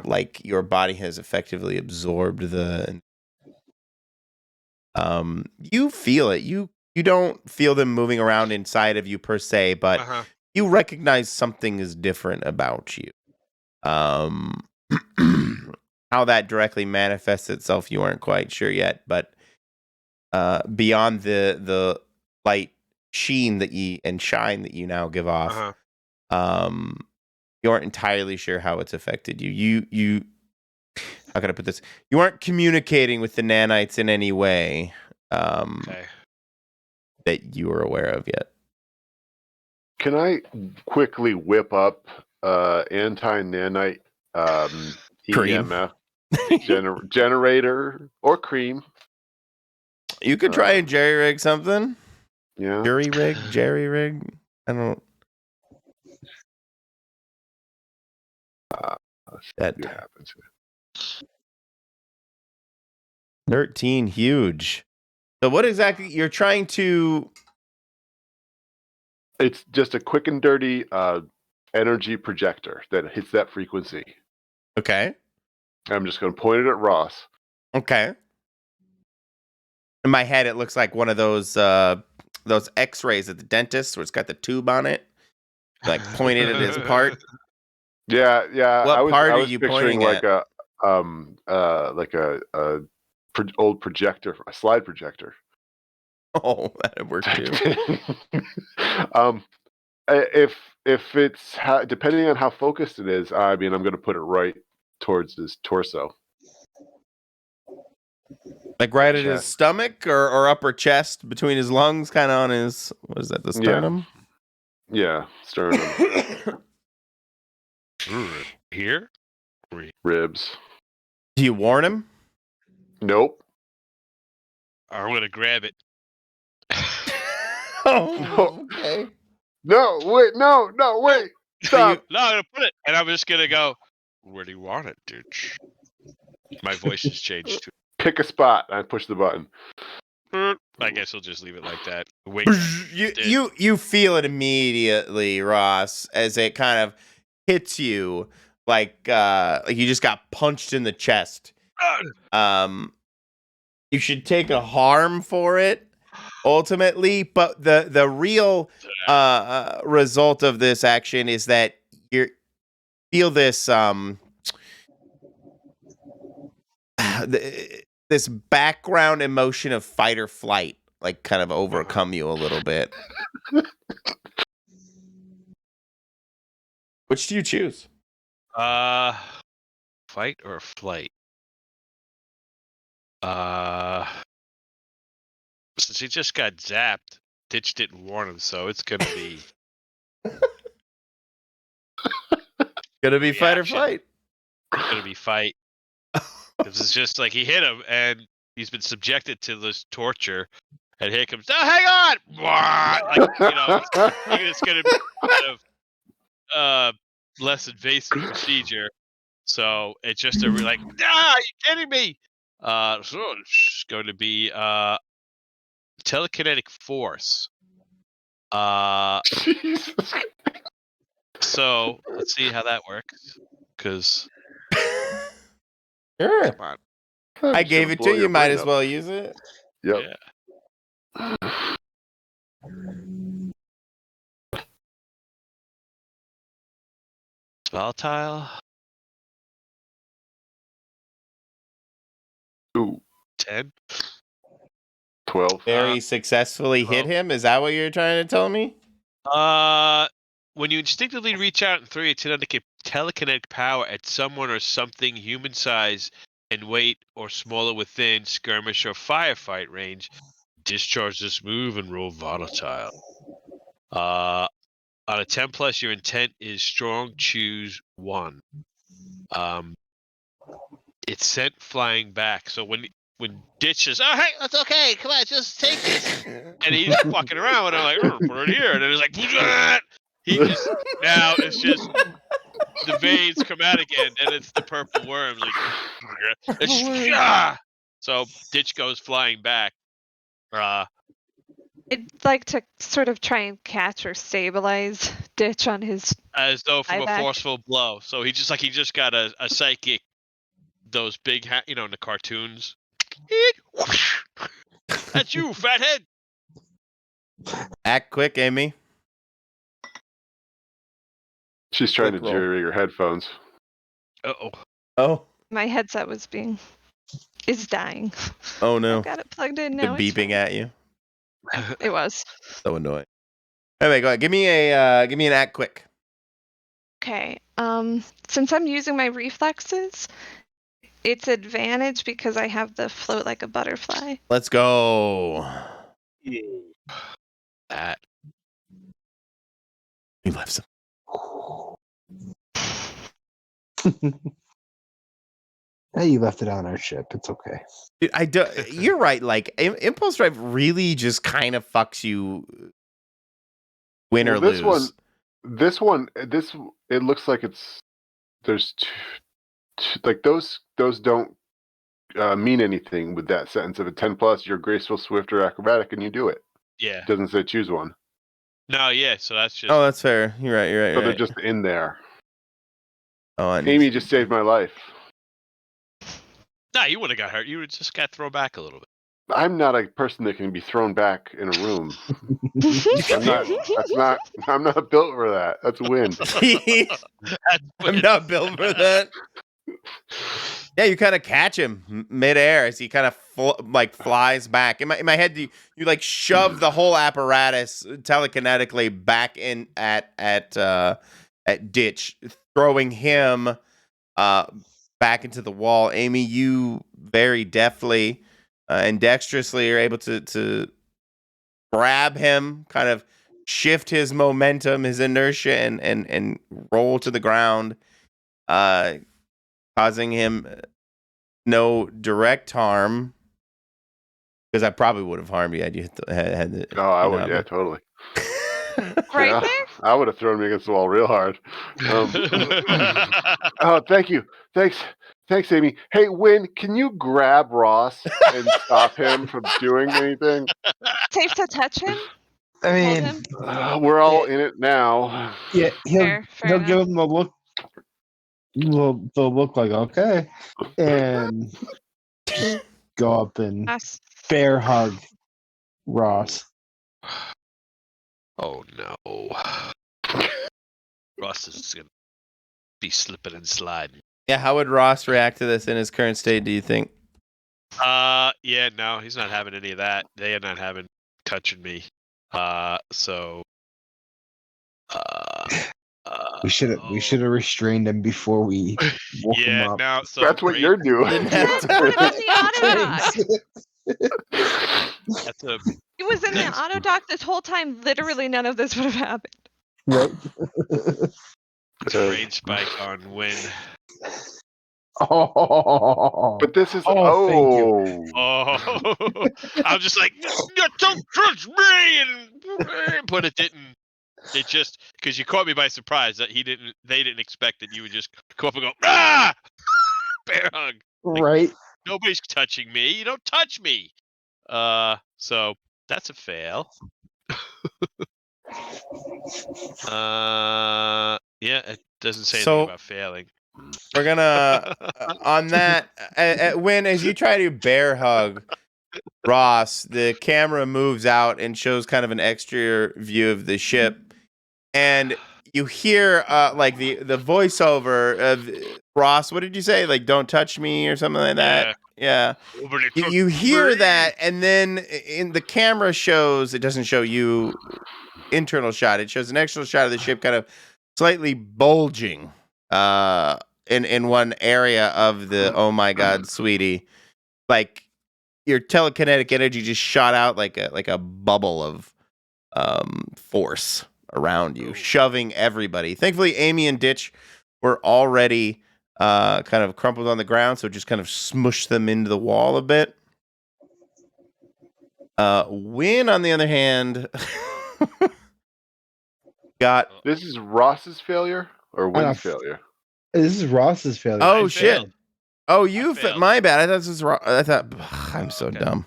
Like your body has effectively absorbed you feel it. You don't feel them moving around inside of you per se, but you recognize something is different about you. How that directly manifests itself, you aren't quite sure yet, but beyond the light sheen and shine that you now give off, you aren't entirely sure how it's affected you. You how can I put this? You aren't communicating with the nanites in any way that you are aware of yet. Can I quickly whip up anti-nanite EMF generator or cream? You could try and jerry rig something. Yeah. Jerry rig. I don't. That happens. 13, huge. So what exactly you're trying to? It's just a quick and dirty energy projector that hits that frequency. Okay. I'm just going to point it at Ross. Okay. In my head, it looks like one of those X-rays at the dentist where it's got the tube on it, like pointed at his part. Yeah. What part I are was you picturing pointing like at? old projector, a slide projector. Oh, that'd work too. If it's depending on how focused it is, I mean, I'm going to put it right towards his torso. Like right at his Chest. stomach or upper chest, between his lungs, kind of on his, what is that, the sternum? Yeah, sternum. Here? Ribs. Do you warn him? Nope. I'm going to grab it. Oh, okay. No, wait, wait. Stop. No, I'm going to put it. And I'm just going to go, where do you want it, dude? My voice has changed too. Pick a spot. I push the button. I guess we'll just leave it like that. Wait. You feel it immediately, Ross, as it kind of hits you like you just got punched in the chest. You should take a harm for it ultimately, but the real result of this action is that you feel this this background emotion of fight or flight, like kind of overcome you a little bit. Which do you choose? Fight or flight? Since he just got zapped, Ditch didn't warn him, so it's gonna be Gonna be fight or reaction. flight. It's gonna be fight. Because it's just like he hit him, and he's been subjected to this torture, and here comes, oh, hang on! Like, it's gonna be kind of less invasive procedure. So it's just a like, are you kidding me? So it's going to be telekinetic force. Jesus. So let's see how that works. Because Sure. come on, I gave it to you. Might as well use it. Yep. Yeah. Volatile. Ooh. 10. 12. Very successfully hit 12. him. Is that what you're trying to tell me? When you instinctively reach out and throw your telekinetic power at someone or something human size and weight or smaller within skirmish or firefight range, discharge this move and roll volatile. On a 10 plus, your intent is strong. Choose one. It's sent flying back. So when Ditch says, "Oh, hey, that's okay. Come on, just take this," and he's fucking around, and I'm like, "Oh, put it here," and then he's like, he just now it's just the veins come out again, and it's the purple worms. Like, it's, so Ditch goes flying back. I'd like to sort of try and catch or stabilize Ditch on his as though from flyback. a forceful blow. So he just got a psychic, those big in the cartoons. That's you, fathead. Act quick, Amy. She's trying Quick to roll. jury your headphones. Uh-oh. Oh. My headset is dying. Oh no. I've got it plugged in The now. beeping at you. It was. So annoying. Anyway, go ahead. Give me an act quick. Okay. Since I'm using my reflexes, it's advantage because I have the float like a butterfly. Let's go. That. You left some. Hey, you left it on our ship. It's okay. Dude, you're right. Like impulse drive really just kind of fucks you. Win or lose. This one, it looks like there's like those don't mean anything with that sentence of a 10 plus. You're graceful, swift, or acrobatic, and you do it. Yeah. It doesn't say choose one. No, yeah. So that's just. Oh, that's fair. You're right. So they're just in there. Oh, Amy just saved my life. Nah, you wouldn't have got hurt. You would just got thrown back a little bit. I'm not a person that can be thrown back in a room. I'm not built for that. That's wind. I'm not built for that. Yeah, you kind of catch him midair as he kind of flies back. In my head, you like shove the whole apparatus telekinetically back in at Ditch, throwing him back into the wall. Amy, you very deftly and dexterously are able to grab him, kind of shift his momentum, his inertia, and roll to the ground, causing him no direct harm. Because I probably would have harmed you had you had the. Oh, I would. Yeah, totally. Right Yeah, there? I would have thrown me against the wall real hard. Oh, thank you. Thanks, Amy. Hey, Win, can you grab Ross and stop him from doing anything? Safe to touch him? I Hold mean, him? We're all in it now. yeah, Fair he'll enough. give him the look. They'll look like okay, and go up and Us. bear hug Ross. Oh no. Ross is gonna be slipping and sliding. Yeah, how would Ross react to this in his current state, do you think? Yeah, no, he's not having any of that. They are not having touching me. So We should have restrained him before we woke him yeah, up. now so That's what you're doing. Didn't have Put him in the auto dock. that's a He was in the auto dock this whole time. Literally none of this would have happened. Right? brain spike on Win. Oh, But this is thank you. Oh, I'm just like, don't touch me, but it didn't. It just because you caught me by surprise that they didn't expect that you would just go up and go ah, bear hug. Right? Nobody's touching me. You don't touch me. So that's a fail. Yeah, it doesn't say anything about failing. We're gonna on that when as you try to bear hug Ross, the camera moves out and shows kind of an exterior view of the ship, and you hear like the voiceover of Ross. What did you say? Like, "Don't touch me" or something like that. Yeah. You hear that, and then in the camera shows it doesn't show you internal shot. It shows an external shot of the ship kind of slightly bulging in one area of the oh my god, sweetie. Like your telekinetic energy just shot out like a bubble of force around you, shoving everybody. Thankfully, Amy and Ditch were already kind of crumpled on the ground, so it just kind of smushed them into the wall a bit. Win, on the other hand, got. This is Ross's failure or Win's failure? This is Ross's failure. Oh shit! Failed. Oh, you failed. My bad. I thought this was. I thought I'm so dumb.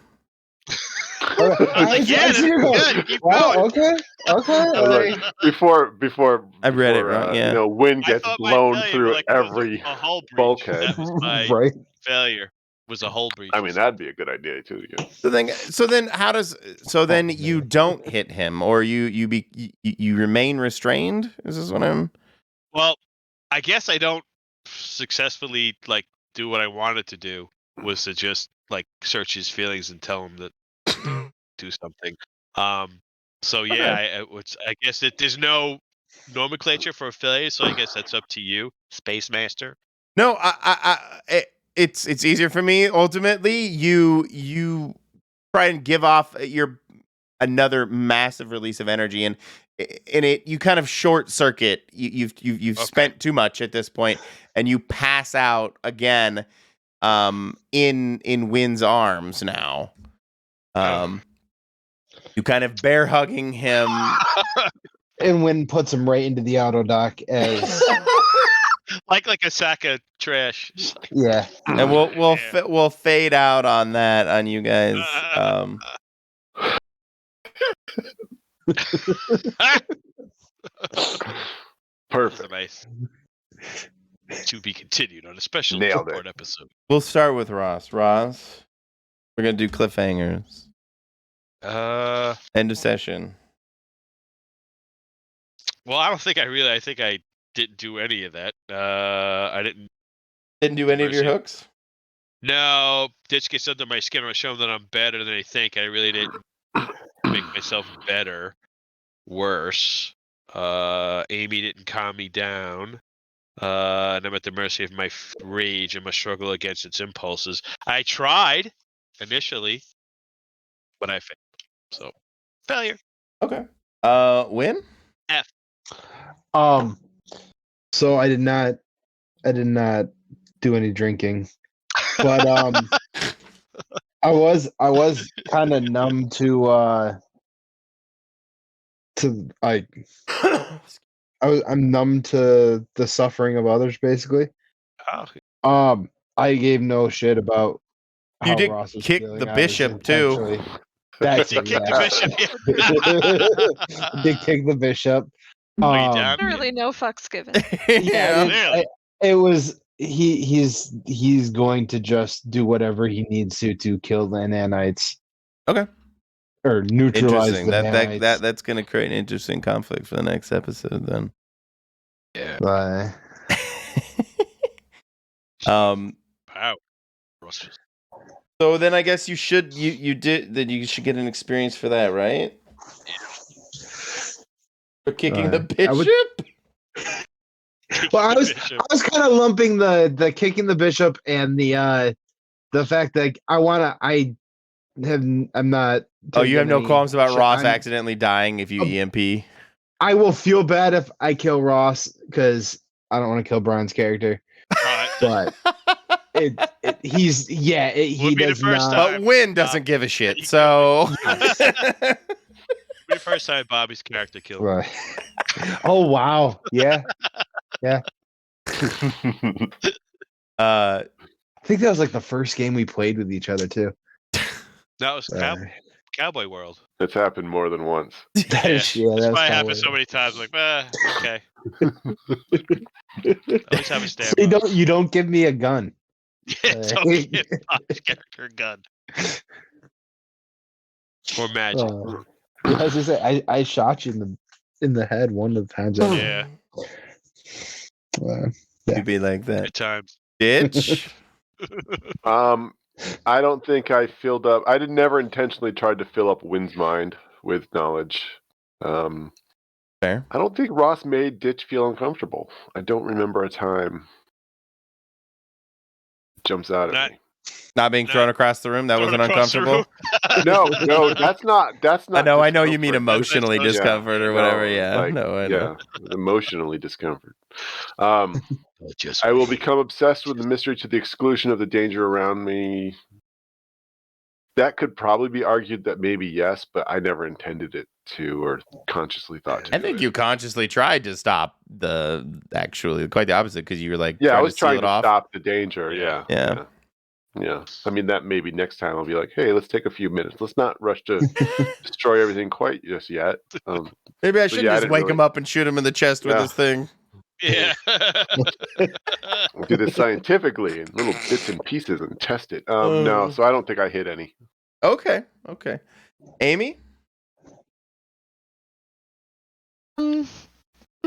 I get it. Good. Keep going. Okay. Before I read it wrong. Yeah. Wind I gets thought my blown failure through like was every a hull breach. bulkhead. That was my Right. failure. Was a hull breach. I mean, that'd be a good idea too. Yeah. So then you don't hit him, or you remain restrained. Is this what I'm? Well, I guess I don't successfully like do what I wanted to do, was to just like search his feelings and tell him that do something. So yeah, I guess there's no nomenclature for a failure, so I guess that's up to you, Space Master. No, it's easier for me. Ultimately, you try and give off another massive release of energy, and in it you kind of short circuit. You've spent too much at this point, and you pass out again. In Win's arms now. You kind of bear hugging him. And Win puts him right into the auto dock as like a sack of trash. yeah. And we'll fade out on that on you guys. Perfect. Nice. To be continued on a special Nailed report it. episode. We'll start with Ross. Ross, we're gonna do cliffhangers. End of session. Well, I don't think I think I didn't do any of that. I Didn't do any of your hooks. No, Ditch gets under my skin. I show him that I'm better than I think. I really didn't make myself better. Worse. Amy didn't calm me down. And I'm at the mercy of my rage and my struggle against its impulses. I tried initially, but I failed. So, failure. Okay. Win? F. So I did not do any drinking, but I was kind of numb to I'm numb to the suffering of others, basically. Oh. I gave no shit about You how did Ross was kick feeling. the I was bishop too. intentionally- That's Did it, kick yeah. the bishop. Did kick the bishop. Are you down? Literally no fucks given. Yeah, Really? it was he's going to just do whatever he needs to kill the nanites. Okay. Or neutralize Interesting. the That's nanites. going to create an interesting conflict for the next episode then. Yeah. Wow. Ross. So then I guess you should get an experience for that, right? For kicking the bishop? Well, I was kind of lumping the kicking the bishop and the fact that I'm not. Oh, you have no qualms about Ross I'm- accidentally dying if you EMP? I will feel bad if I kill Ross because I don't want to kill Brian's character. But he Would does be the first not. time. But Win doesn't give a shit, so. The first time Bobby's character killed. Right. Oh wow! Yeah. Uh, I think that was like the first game we played with each other too. That was Cowboy World. It's happened more than once. That's that's why it happened so many times. Like, okay. At least have a stand. You don't give me a gun. Don't give Bobby's character a gun. Or magic. I was gonna say I shot you in the head one of the times. Yeah. You'd be like that. Good times. Ditch? I don't think I filled up. I never intentionally tried to fill up Wynn's mind with knowledge. Fair. I don't think Ross made Ditch feel uncomfortable. I don't remember a time. It jumps out at me. Not being thrown across the room? That wasn't uncomfortable? No, that's not. I know you mean emotionally discomfort or whatever. I know. Emotionally discomfort. I will become obsessed with the mystery to the exclusion of the danger around me. That could probably be argued that maybe yes, but I never intended it to or consciously thought to. I think you consciously tried to stop quite the opposite, because you were like, I was trying to stop the danger. Yeah. I mean, that maybe next time I'll be like, hey, let's take a few minutes. Let's not rush to destroy everything quite just yet. Maybe I should just wake him up and shoot him in the chest with this thing. Yeah. We'll do this scientifically in little bits and pieces and test it. No, so I don't think I hit any. Okay. Amy? I'm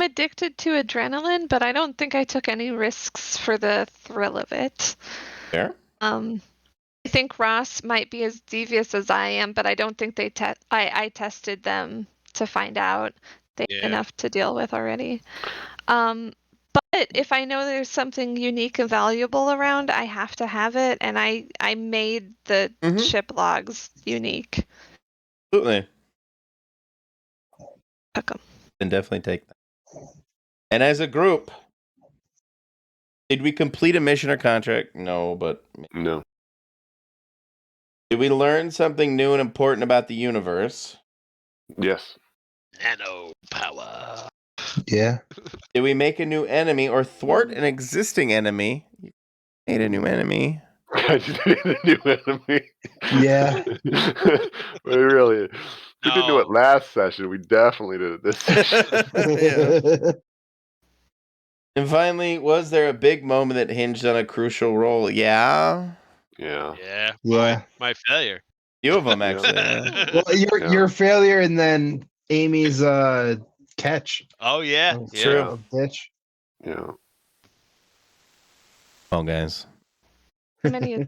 addicted to adrenaline, but I don't think I took any risks for the thrill of it. Fair. I think Ross might be as devious as I am, but I don't think I tested them to find out they had enough to deal with already. But if I know there's something unique and valuable around, I have to have it, and I made the ship logs unique. Absolutely. Welcome. Then definitely take that. And as a group, did we complete a mission or contract? No, but... No. Did we learn something new and important about the universe? Yes. Nano power. Yeah. Did we make a new enemy or thwart an existing enemy? You made a new enemy. I just made a new enemy. Yeah. We didn't do it last session. We definitely did it this session. And finally, was there a big moment that hinged on a crucial role? Yeah. Yeah. Yeah. My failure. Few of them, actually. Yeah. Well, your failure and then Amy's catch. Oh yeah. Oh, Yeah. True. Ditch. Yeah. Oh, guys. Many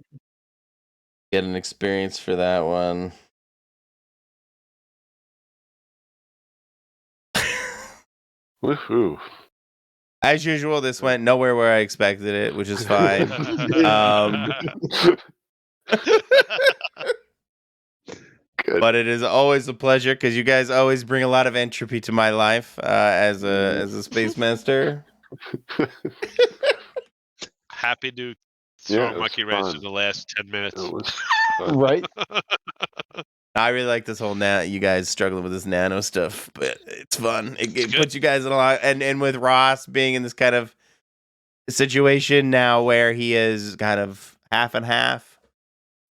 Get an experience for that one. Woohoo. As usual, this went nowhere where I expected it, which is fine. Good. But it is always a pleasure because you guys always bring a lot of entropy to my life as a space master. Happy to Yeah, throw it was monkey wrench fun. in the last 10 minutes. It was fun. Right? I really like this whole you guys struggling with this nano stuff, but it's fun. It good. puts you guys in a lot, and with Ross being in this kind of situation now where he is kind of half and half.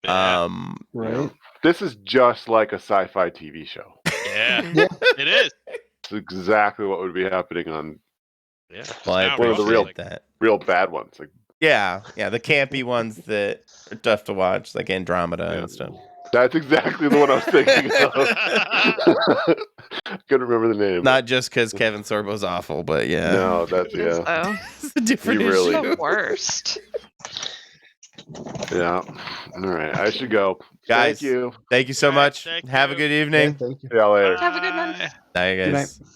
Yeah. Right. This is just like a sci-fi TV show. Yeah. Yeah. It is. It's exactly what would be happening on Yeah. Well, I Now one of the appreciate real- Ross is that. real bad ones. Like Yeah, the campy ones that are tough to watch, like Andromeda and stuff. that's exactly the one I was thinking of. Couldn't remember the name. Not just because Kevin Sorbo's awful, but yeah. No, that's is, yeah. though. It's a different He really- issue. The worst. Yeah. All right. I should go. Guys, Thank you. Thank you so All right, much. thank Have a you. good Yeah, evening. thank you. See y'all later. Have a good one. Bye. Bye, Good guys. night.